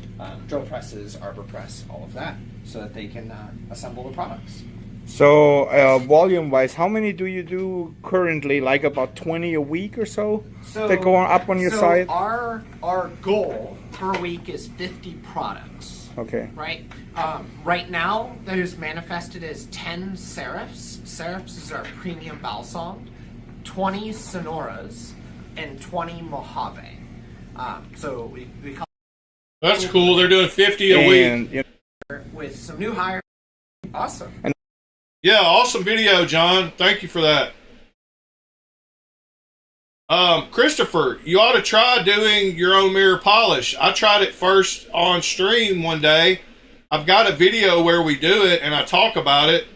drill presses, arbor press, all of that, so that they can assemble the products. So, volume-wise, how many do you do currently? Like about 20 a week or so? That go up on your site? Our goal per week is 50 products. Okay. Right? Right now, that is manifested as 10 serifs. Serifs is our premium balsam, 20 sonoras, and 20 mojave. So we call That's cool. They're doing 50 a week. And, you know, with some new hires. Awesome. Yeah, awesome video, John. Thank you for that. Christopher, you ought to try doing your own mirror polish. I tried it first on stream one day. I've got a video where we do it and I talk about it.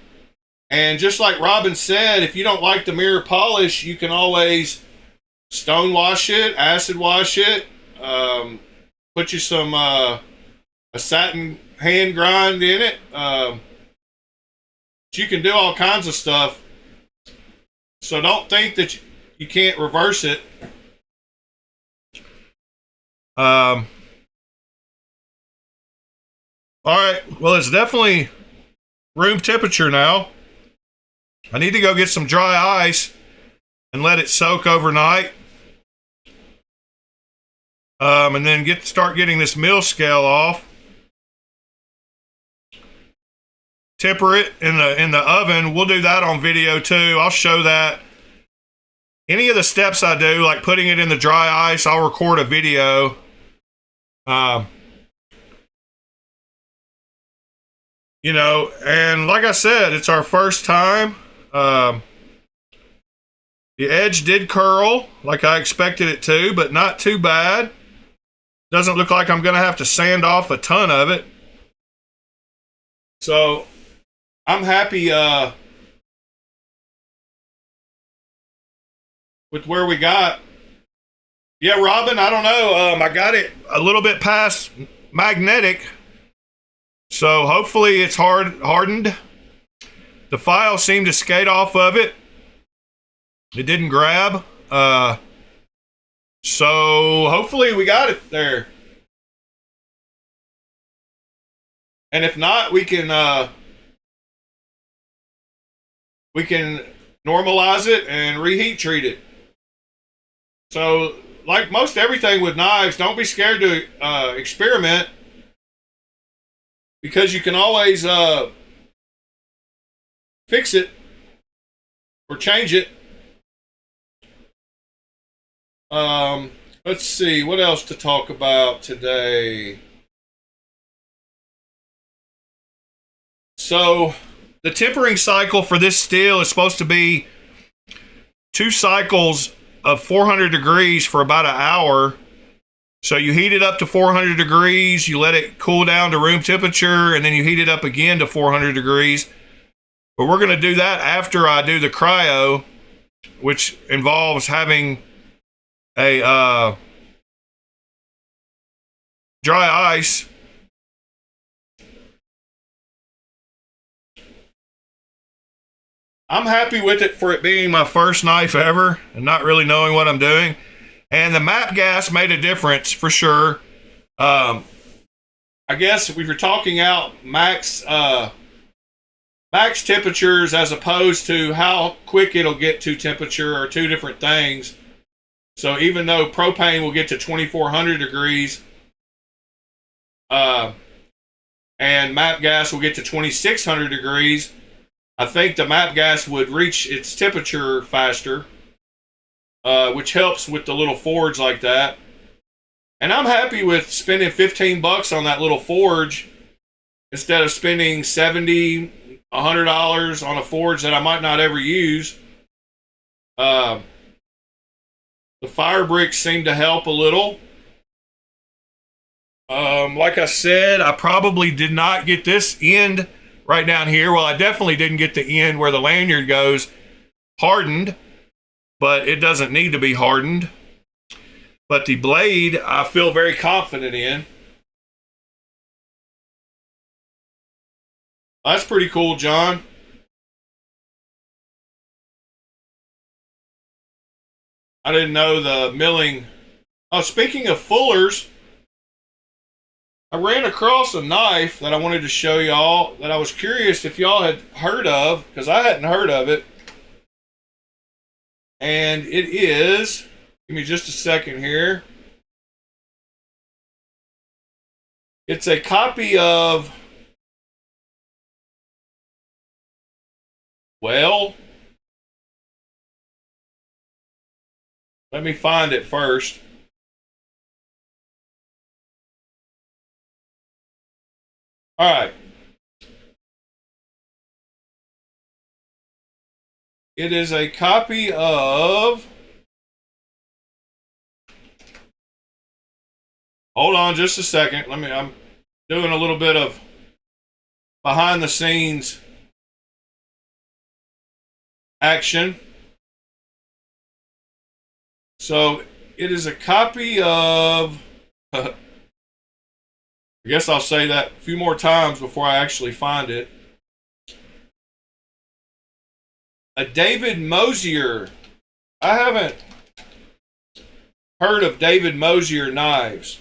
And just like Robin said, if you don't like the mirror polish, you can always stone wash it, acid wash it, put you some a satin hand grind in it. You can do all kinds of stuff. So don't think that you can't reverse it. All right. Well, it's definitely room temperature now. I need to go get some dry ice and let it soak overnight. And then start getting this mill scale off. Temper it in the oven. We'll do that on video too. I'll show that. Any of the steps I do, like putting it in the dry ice, I'll record a video. You know, and like I said, it's our first time. The edge did curl like I expected it to, but not too bad. Doesn't look like I'm going to have to sand off a ton of it. So I'm happy with where we got. Yeah, Robin, I don't know. I got it a little bit past magnetic. So hopefully it's hardened. The file seemed to skate off of it. It didn't grab. So hopefully we got it there. And if not, we can normalize it and reheat treat it. So like most everything with knives, don't be scared to experiment, because you can always fix it or change it. Let's see, what else to talk about today? So the tempering cycle for this steel is supposed to be 2 cycles of 400 degrees for about an hour. So you heat it up to 400 degrees, you let it cool down to room temperature, and then you heat it up again to 400 degrees. But we're going to do that after I do the cryo, which involves having a dry ice. I'm happy with it for it being my first knife ever and not really knowing what I'm doing. And the map gas made a difference for sure. I guess we were talking out max temperatures as opposed to how quick it'll get to temperature are 2 different things. So even though propane will get to 2400 degrees, and map gas will get to 2600 degrees, I think the map gas would reach its temperature faster, which helps with the little forge like that. And I'm happy with spending $15 on that little forge instead of spending $70, $100 on a forge that I might not ever use. The fire bricks seem to help a little. Like I said, I probably did not get this end right down here. Well, I definitely didn't get the end where the lanyard goes hardened, but it doesn't need to be hardened. But the blade, I feel very confident in. That's pretty cool, John. I didn't know the milling. Oh, speaking of fullers, I ran across a knife that I wanted to show y'all that I was curious if y'all had heard of, because I hadn't heard of it. And it is, give me just a second here. It's a copy of, well, let me find it first. All right. It is a copy of, hold on just a second. I'm doing a little bit of behind the scenes action. So it is a copy of, I guess I'll say that a few more times before I actually find it. A David Mosier. I haven't heard of David Mosier knives.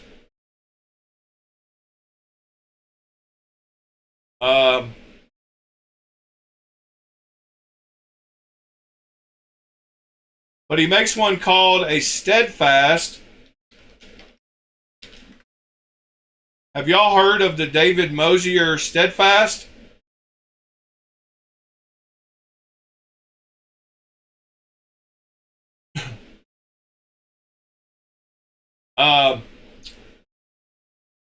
But he makes one called a Steadfast. Have y'all heard of the David Mosier Steadfast?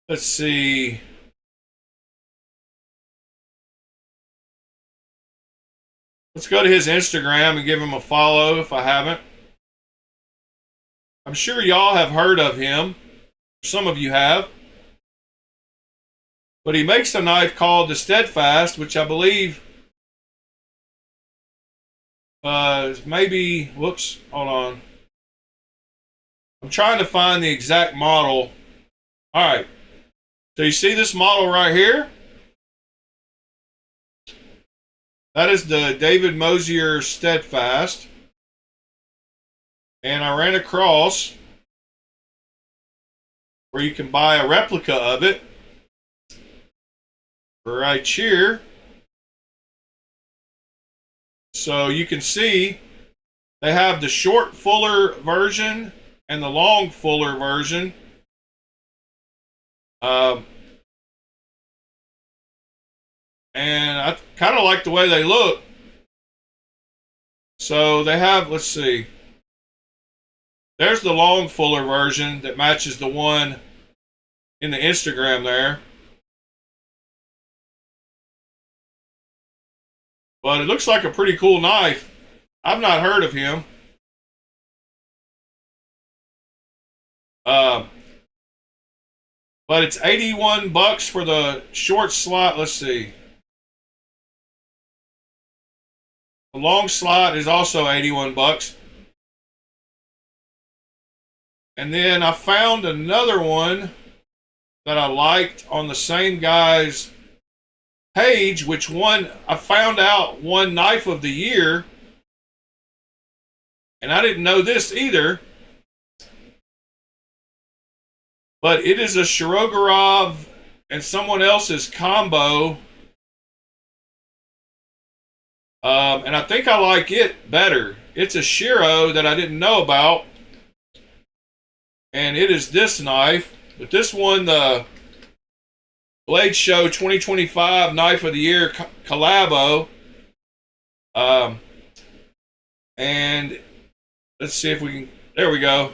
Let's see. Let's go to his Instagram and give him a follow if I haven't. I'm sure y'all have heard of him. Some of you have. But he makes a knife called the Steadfast, which I believe is maybe, whoops, hold on. I'm trying to find the exact model. All right. So you see this model right here? That is the David Mosier Steadfast. And I ran across where you can buy a replica of it. Right here. So you can see they have the short fuller version and the long fuller version. And I kind of like the way they look. So they have, let's see. There's the long fuller version that matches the one in the Instagram there. But it looks like a pretty cool knife. I've not heard of him. But it's $81 for the short slot. Let's see. The long slot is also $81. And then I found another one that I liked on the same guy's page, which one I found out won Knife of the Year. And I didn't know this either. But it is a Shirogorov and someone else's combo. And I think I like it better. It's a Shiro that I didn't know about. And it is this knife. But this one, the Blade Show 2025 Knife of the Year Collabo. And let's see if we can, there we go.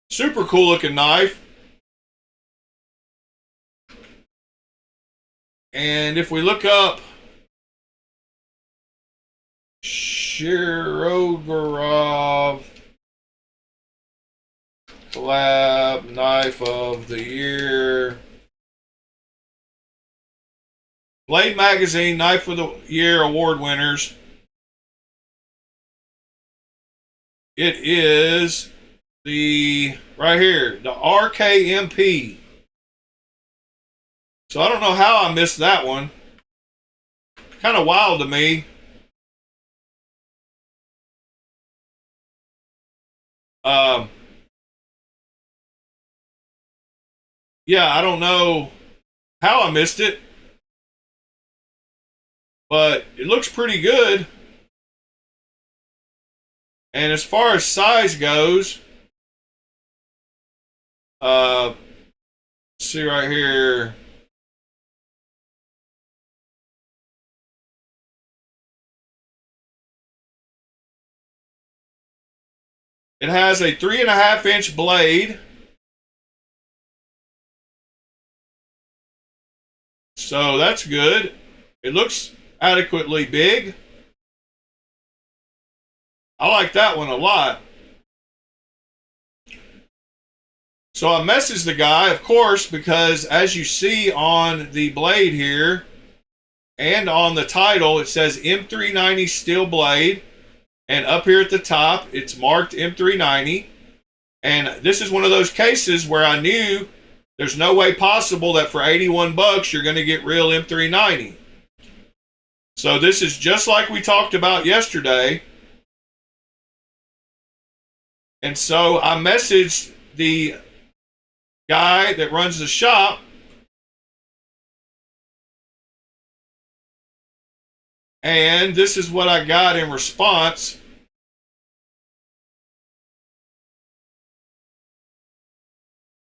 Super cool looking knife. And if we look up Shirogorov Collab Knife of the Year, Blade Magazine Knife of the Year award winners, it is the, right here, the RKMP. So I don't know how I missed that one. Kind of wild to me. yeah, I don't know how I missed it, but it looks pretty good. And as far as size goes, see right here. It has a 3.5-inch blade. So that's good. It looks adequately big. I like that one a lot. So I messaged the guy, of course, because as you see on the blade here and on the title, it says M390 steel blade. And up here at the top, it's marked M390. And this is one of those cases where I knew there's no way possible that for 81 bucks you're going to get real M390. So this is just like we talked about yesterday. And so I messaged the guy that runs the shop, and this is what I got in response.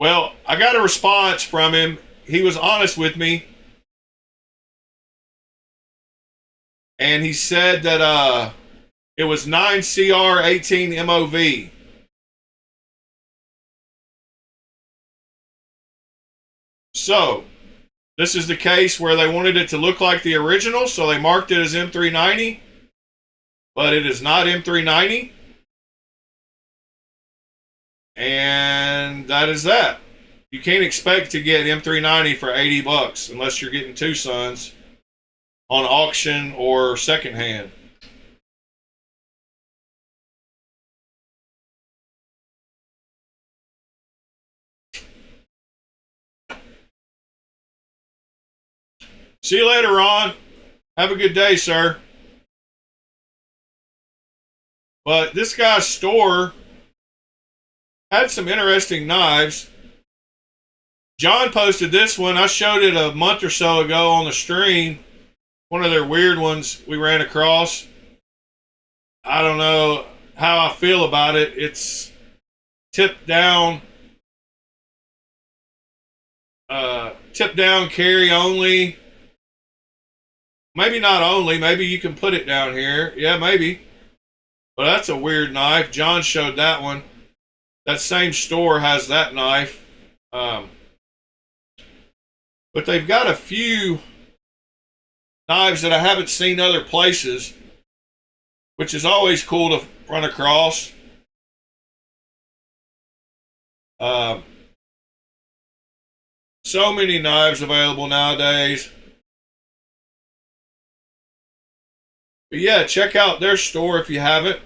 Well, I got a response from him. He was honest with me. And he said that it was 9CR 18 MOV. So, this is the case where they wanted it to look like the original, so they marked it as M390, but it is not M390. And that is that. You can't expect to get M390 for 80 bucks unless you're getting Tucson's on auction or secondhand. See you later, Ron. Have a good day, sir. But this guy's store had some interesting knives. John posted this one. I showed it a month or so ago on the stream. One of their weird ones we ran across. I don't know how I feel about it. It's tip down carry only. Maybe not only. Maybe you can put it down here. Yeah, maybe. But that's a weird knife. John showed that one. That same store has that knife. But they've got a few knives that I haven't seen other places, which is always cool to run across. So many knives available nowadays. But yeah, check out their store if you haven't.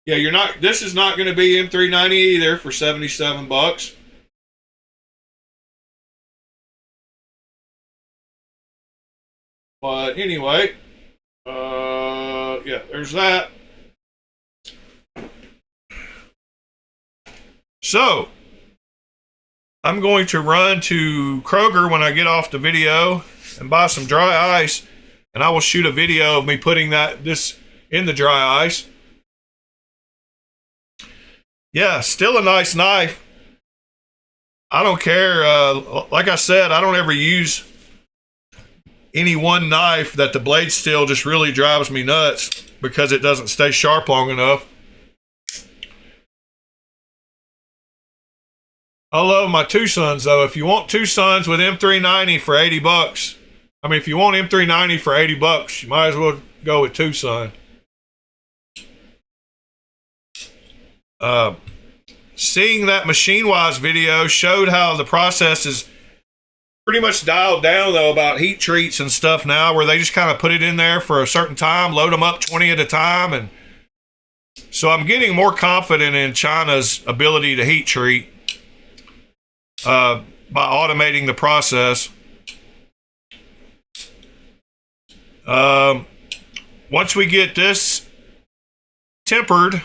Yeah, this is not going to be M390 either for 77 bucks. But anyway, yeah, there's that. So, I'm going to run to Kroger when I get off the video and buy some dry ice, and I will shoot a video of me putting this in the dry ice. Yeah, still a nice knife. I don't care. Like I said, I don't ever use any one knife that the blade steel just really drives me nuts because it doesn't stay sharp long enough. I love my Tucson's though. If you want Tucson's with M390 for 80 bucks, I mean, if you want M390 for 80 bucks, you might as well go with Tucson. Seeing that Machine-Wise video showed how the process is pretty much dialed down though about heat treats and stuff now, where they just kind of put it in there for a certain time, load them up 20 at a time, and so I'm getting more confident in China's ability to heat treat by automating the process. Once we get this tempered,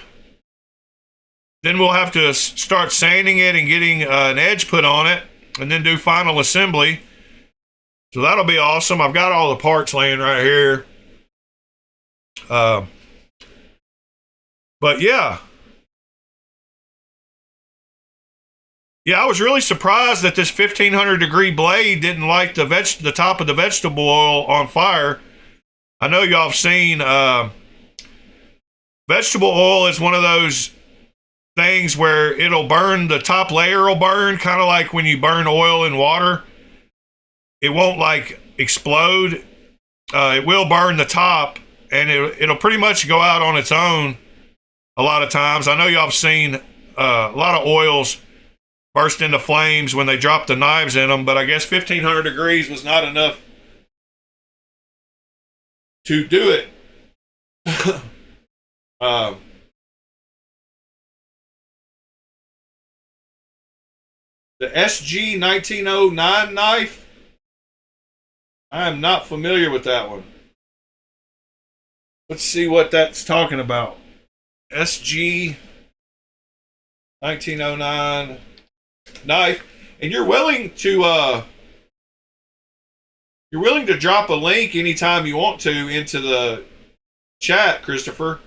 then we'll have to start sanding it and getting an edge put on it, and then do final assembly. So that'll be awesome. I've got all the parts laying right here. But yeah. Yeah, I was really surprised that this 1500 degree blade didn't light the top of the vegetable oil on fire. I know y'all have seen vegetable oil is one of those things where it'll burn, the top layer will burn, kind of like when you burn oil in water. It won't like explode. It will burn the top, and it'll pretty much go out on its own a lot of times. I know y'all have seen a lot of oils burst into flames when they drop the knives in them, but I guess 1500 degrees was not enough to do it. The SG 1909 knife, I am not familiar with that one. Let's see what that's talking about. SG 1909 knife, and you're willing to drop a link anytime you want to into the chat, Christopher.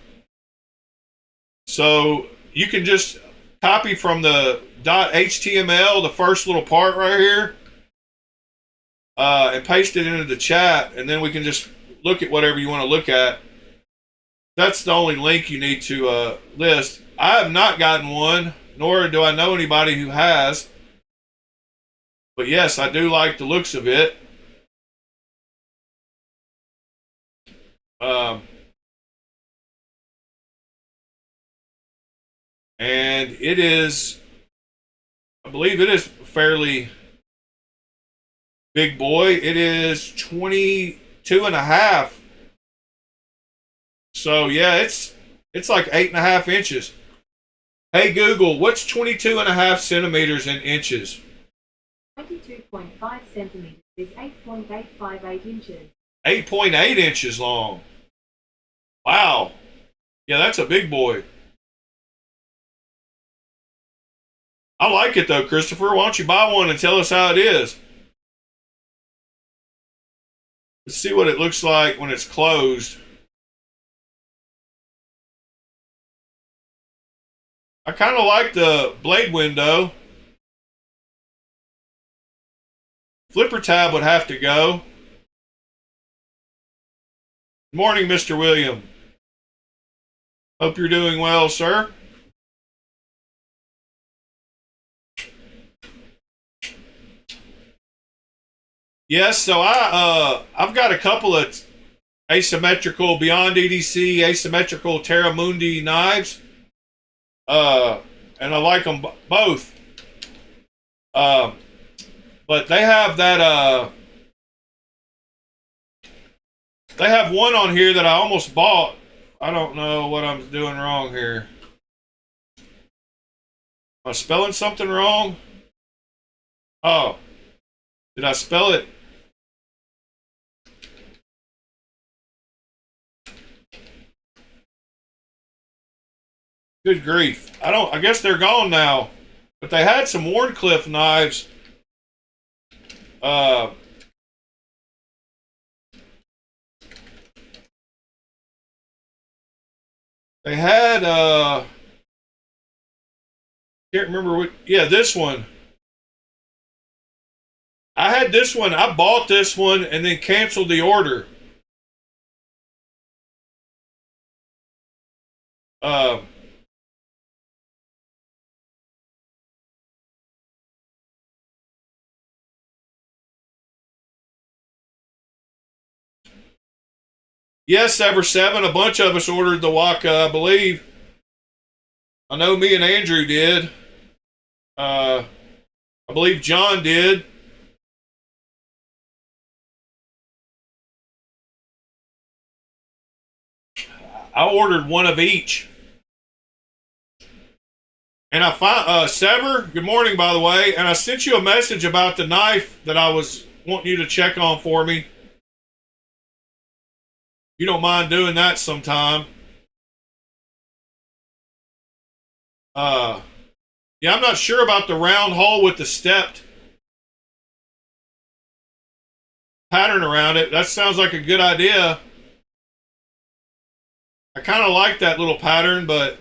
So you can just copy from the .html, the first little part right here, and paste it into the chat, and then we can just look at whatever you want to look at. That's the only link you need to list. I have not gotten one, nor do I know anybody who has. But yes, I do like the looks of it. And it is, I believe it is fairly big boy. It is 22.5. So yeah, it's like 8.5 inches. Hey Google, what's 22.5 centimeters in inches? 22.5 centimeters is 8.858 inches. 8.8 inches long. Wow. Yeah, that's a big boy. I like it though, Christopher. Why don't you buy one and tell us how it is? Let's see what it looks like when it's closed. I kind of like the blade window. Flipper tab would have to go. Good morning, Mr. William. Hope you're doing well, sir. Yes, so I've got a couple of asymmetrical Beyond EDC, asymmetrical Terramundi knives. And I like them both. But they have that, they have one on here that I almost bought. I don't know what I'm doing wrong here. Am I spelling something wrong? Oh, did I spell it? Good grief. I guess they're gone now. But they had some Wharncliffe knives. They had, can't remember what, yeah, this one. I had this one. I bought this one and then canceled the order. Yes, Ever Seven. A bunch of us ordered the Waka, I believe. I know me and Andrew did. I believe John did. I ordered one of each. And I find Sever, good morning, by the way. And I sent you a message about the knife that I was wanting you to check on for me. You don't mind doing that sometime. Yeah, I'm not sure about the round hole with the stepped pattern around it. That sounds like a good idea. I kind of like that little pattern, but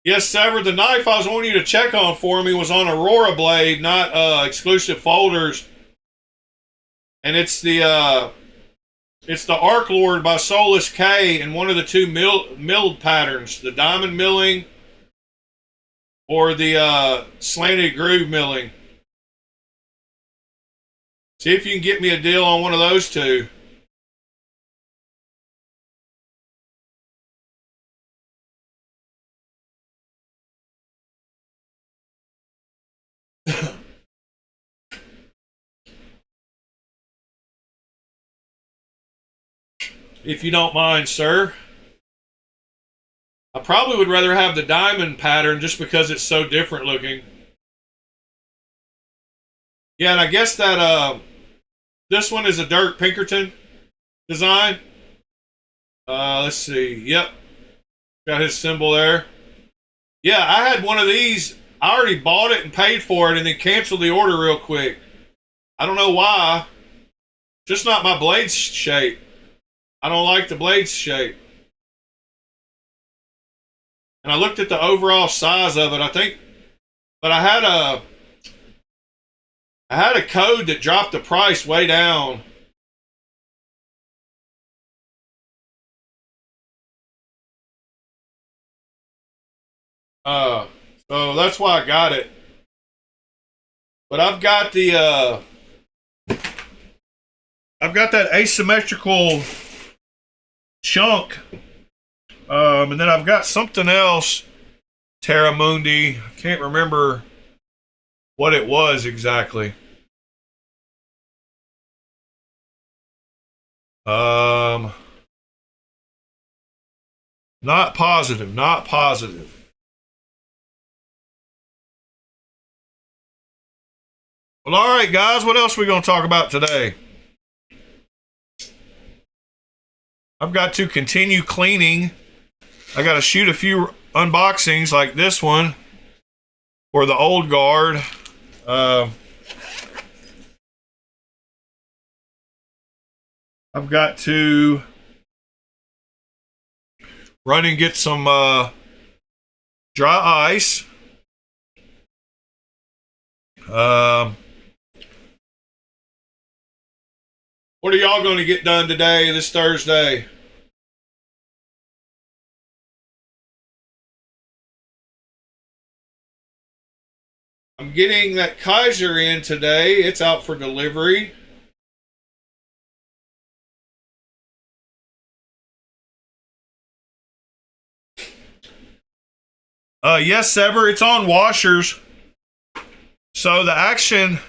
yes, Sever, the knife I was wanting you to check on for me was on Aurora blade, not exclusive folders. And it's the Arc Lord by Solus K in one of the two milled patterns, the diamond milling or the slanted groove milling. See if you can get me a deal on one of those two. If you don't mind, sir. I probably would rather have the diamond pattern just because it's so different looking. Yeah, and I guess that this one is a Dirk Pinkerton design. Let's see. Yep. Got his symbol there. Yeah, I had one of these. I already bought it and paid for it and then canceled the order real quick. I don't know why. Just not my blade shape. I don't like the blade shape. And I looked at the overall size of it, I think, but I had a code that dropped the price way down. So that's why I got it. But I've got that asymmetrical chunk. And then I've got something else, Terra Mundi. I can't remember what it was exactly. Not positive, not positive. Well, all right, guys, what else are we going to talk about today? I've got to continue cleaning. I got to shoot a few unboxings like this one for the old guard. I've got to run and get some dry ice. What are y'all going to get done today, this Thursday? I'm getting that Kaiser in today. It's out for delivery. Yes, Sever, it's on washers. So the action,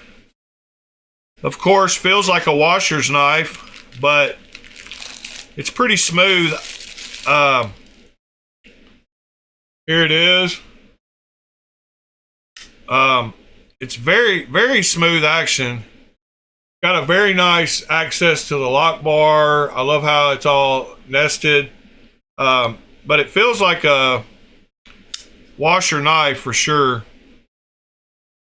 of course, feels like a washer's knife, but it's pretty smooth. Here it is. It's very, very smooth action. Got a very nice access to the lock bar. I love how it's all nested. But it feels like a washer knife for sure.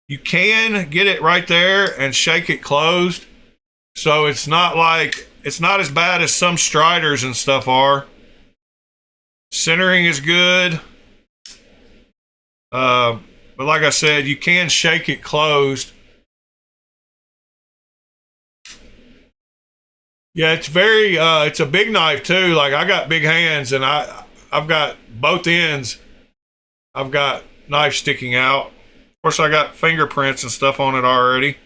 You can get it right there and shake it closed. So it's not as bad as some Striders and stuff are. Centering is good. But like I said, you can shake it closed. Yeah, it's very, it's a big knife too. Like I got big hands and I've got both ends. I've got knife sticking out. Of course, I got fingerprints and stuff on it already.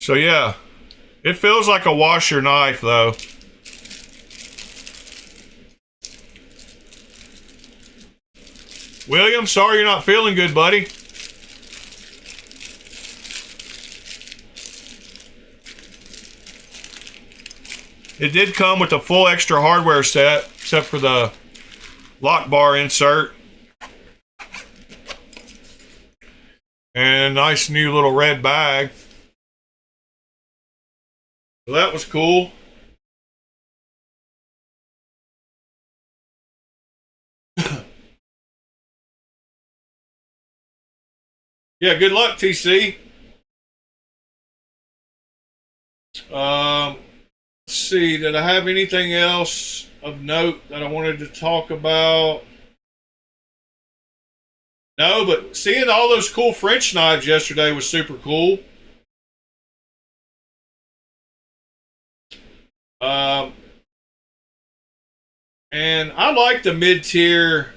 So yeah, it feels like a washer knife though. William, sorry you're not feeling good, buddy. It did come with a full extra hardware set, except for the lock bar insert. And a nice new little red bag. So that was cool. Yeah, good luck, TC. Let's see, did I have anything else of note that I wanted to talk about? No, but seeing all those cool French knives yesterday was super cool. And I like the mid-tier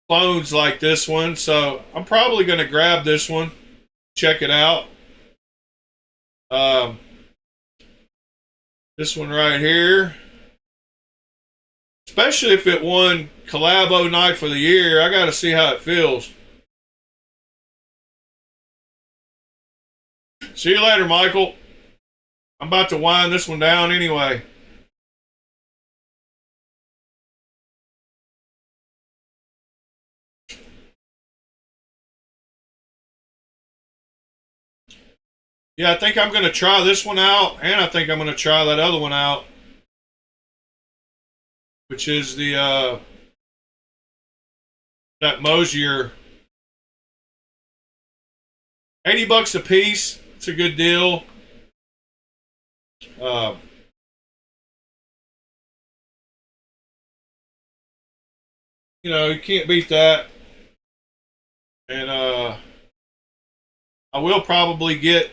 clones like this one, so I'm probably going to grab this one, check it out. This one right here, especially if it won Collabo Knife of the Year, I got to see how it feels. See you later, Michael. I'm about to wind this one down anyway. Yeah, I think I'm going to try this one out, and I think I'm going to try that other one out, which is the that Mosier. $80 a piece. It's a good deal. You know, you can't beat that. And I will probably get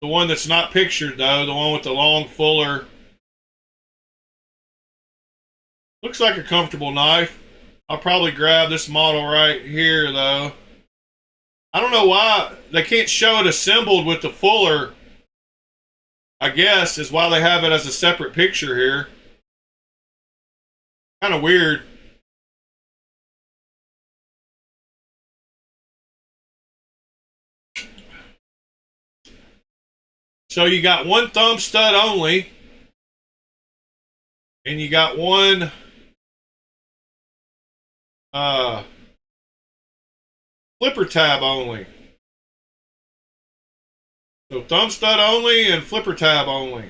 the one that's not pictured, though, the one with the long fuller. Looks like a comfortable knife. I'll probably grab this model right here, though. I don't know why they can't show it assembled with the fuller. I guess is why they have it as a separate picture here. Kind of weird. So you got one thumb stud only, and you got one flipper tab only. So thumb stud only and flipper tab only.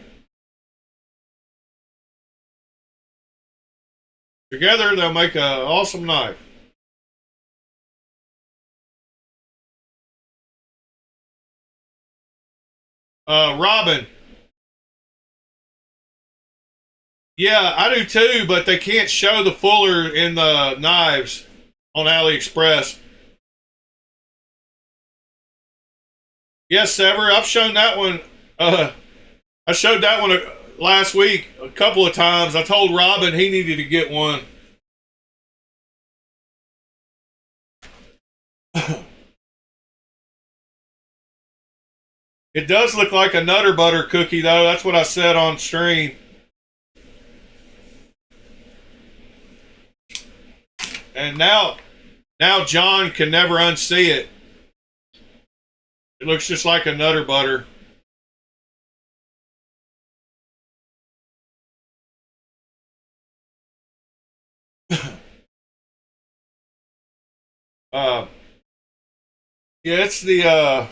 Together they'll make an awesome knife. Robin. Yeah, I do too, but they can't show the fuller in the knives on AliExpress. Yes, Sever, I've shown that one. I showed that one last week a couple of times. I told Robin he needed to get one. It does look like a Nutter Butter cookie, though. That's what I said on stream. And now John can never unsee it. It looks just like a Nutter Butter. Yeah, it's the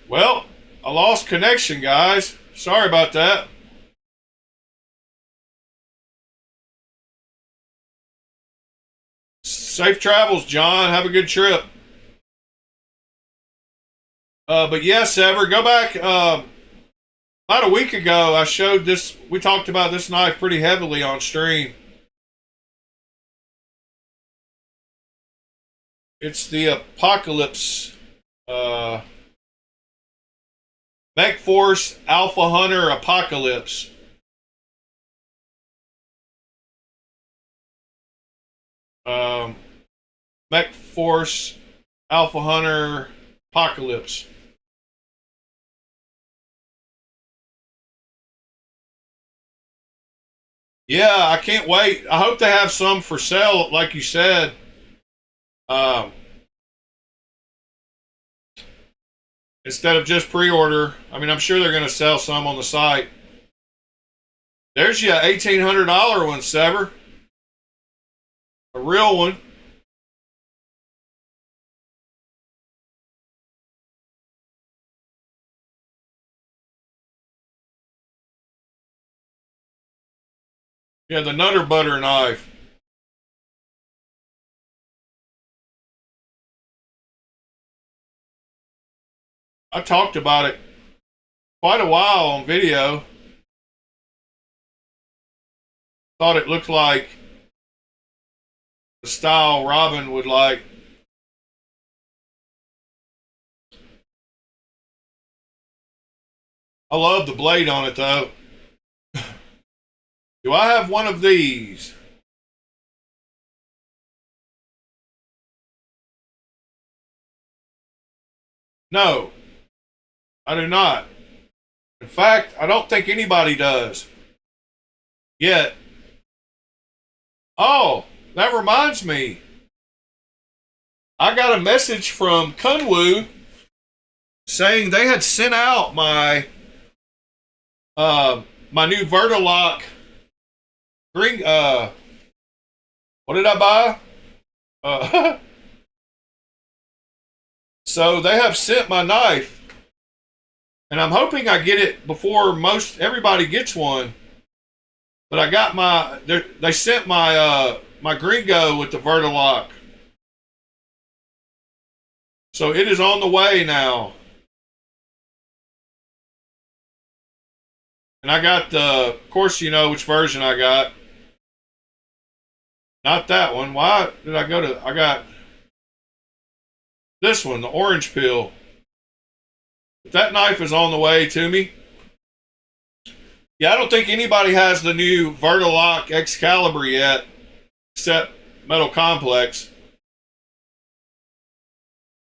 well, I lost connection, guys. Sorry about that. Safe travels, John. Have a good trip. But yes, Ever, go back. About a week ago, I showed this. We talked about this knife pretty heavily on stream. It's the Apocalypse Mech Force Alpha Hunter Apocalypse. Mech Force Alpha Hunter Apocalypse. Yeah, I can't wait. I hope they have some for sale, like you said. instead of just pre-order. I mean, I'm sure they're going to sell some on the site. There's your $1,800 one, Sever. A real one. Yeah, the Nutter Butter knife. I talked about it quite a while on video. Thought it looked like the style Robin would like. I love the blade on it though. Do I have one of these? No, I do not. In fact, I don't think anybody does. Yet. Oh, that reminds me. I got a message from Kunwu saying they had sent out my my new Vertilock ring. What did I buy? So they have sent my knife, and I'm hoping I get it before everybody gets one. But I got they sent my my Gringo with the Vertilock, so it is on the way now. And I got of course, you know which version I got. Not that one. Why did I got this one, the orange peel. But that knife is on the way to me. Yeah, I don't think anybody has the new Vertilock Excalibur yet, except Metal Complex.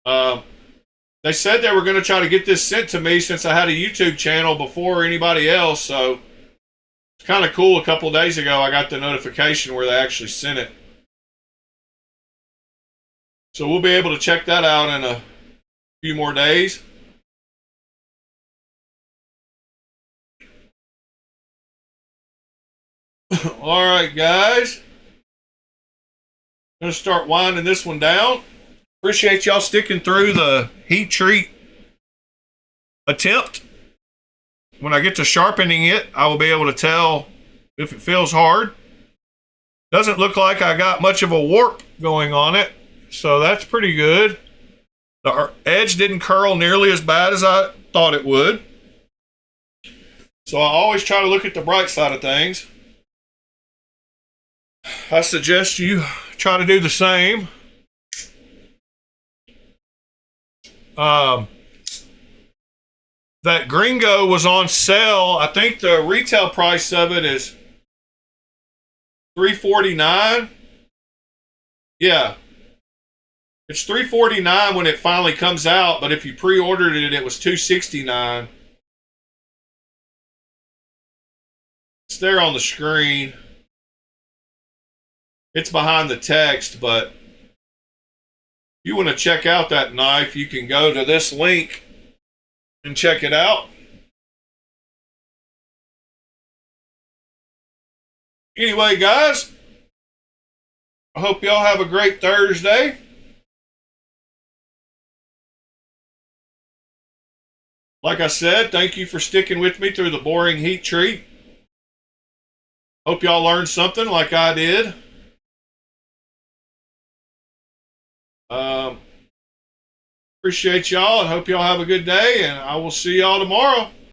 They said they were going to try to get this sent to me since I had a YouTube channel before anybody else, so it's kind of cool. A couple days ago, I got the notification where they actually sent it. So we'll be able to check that out in a few more days. All right, guys. I'm going to start winding this one down. Appreciate y'all sticking through the heat treat attempt. When I get to sharpening it, I will be able to tell if it feels hard. Doesn't look like I got much of a warp going on it, so that's pretty good. The edge didn't curl nearly as bad as I thought it would. So I always try to look at the bright side of things. I suggest you try to do the same. That Gringo was on sale. I think the retail price of it is $349. Yeah. It's $349 when it finally comes out, but if you pre-ordered it, it was $269. It's there on the screen. It's behind the text, but if you want to check out that knife, you can go to this link and check it out. Anyway, guys, I hope y'all have a great Thursday. Like I said, thank you for sticking with me through the boring heat treat. Hope y'all learned something like I did. Appreciate y'all and hope y'all have a good day, and I will see y'all tomorrow.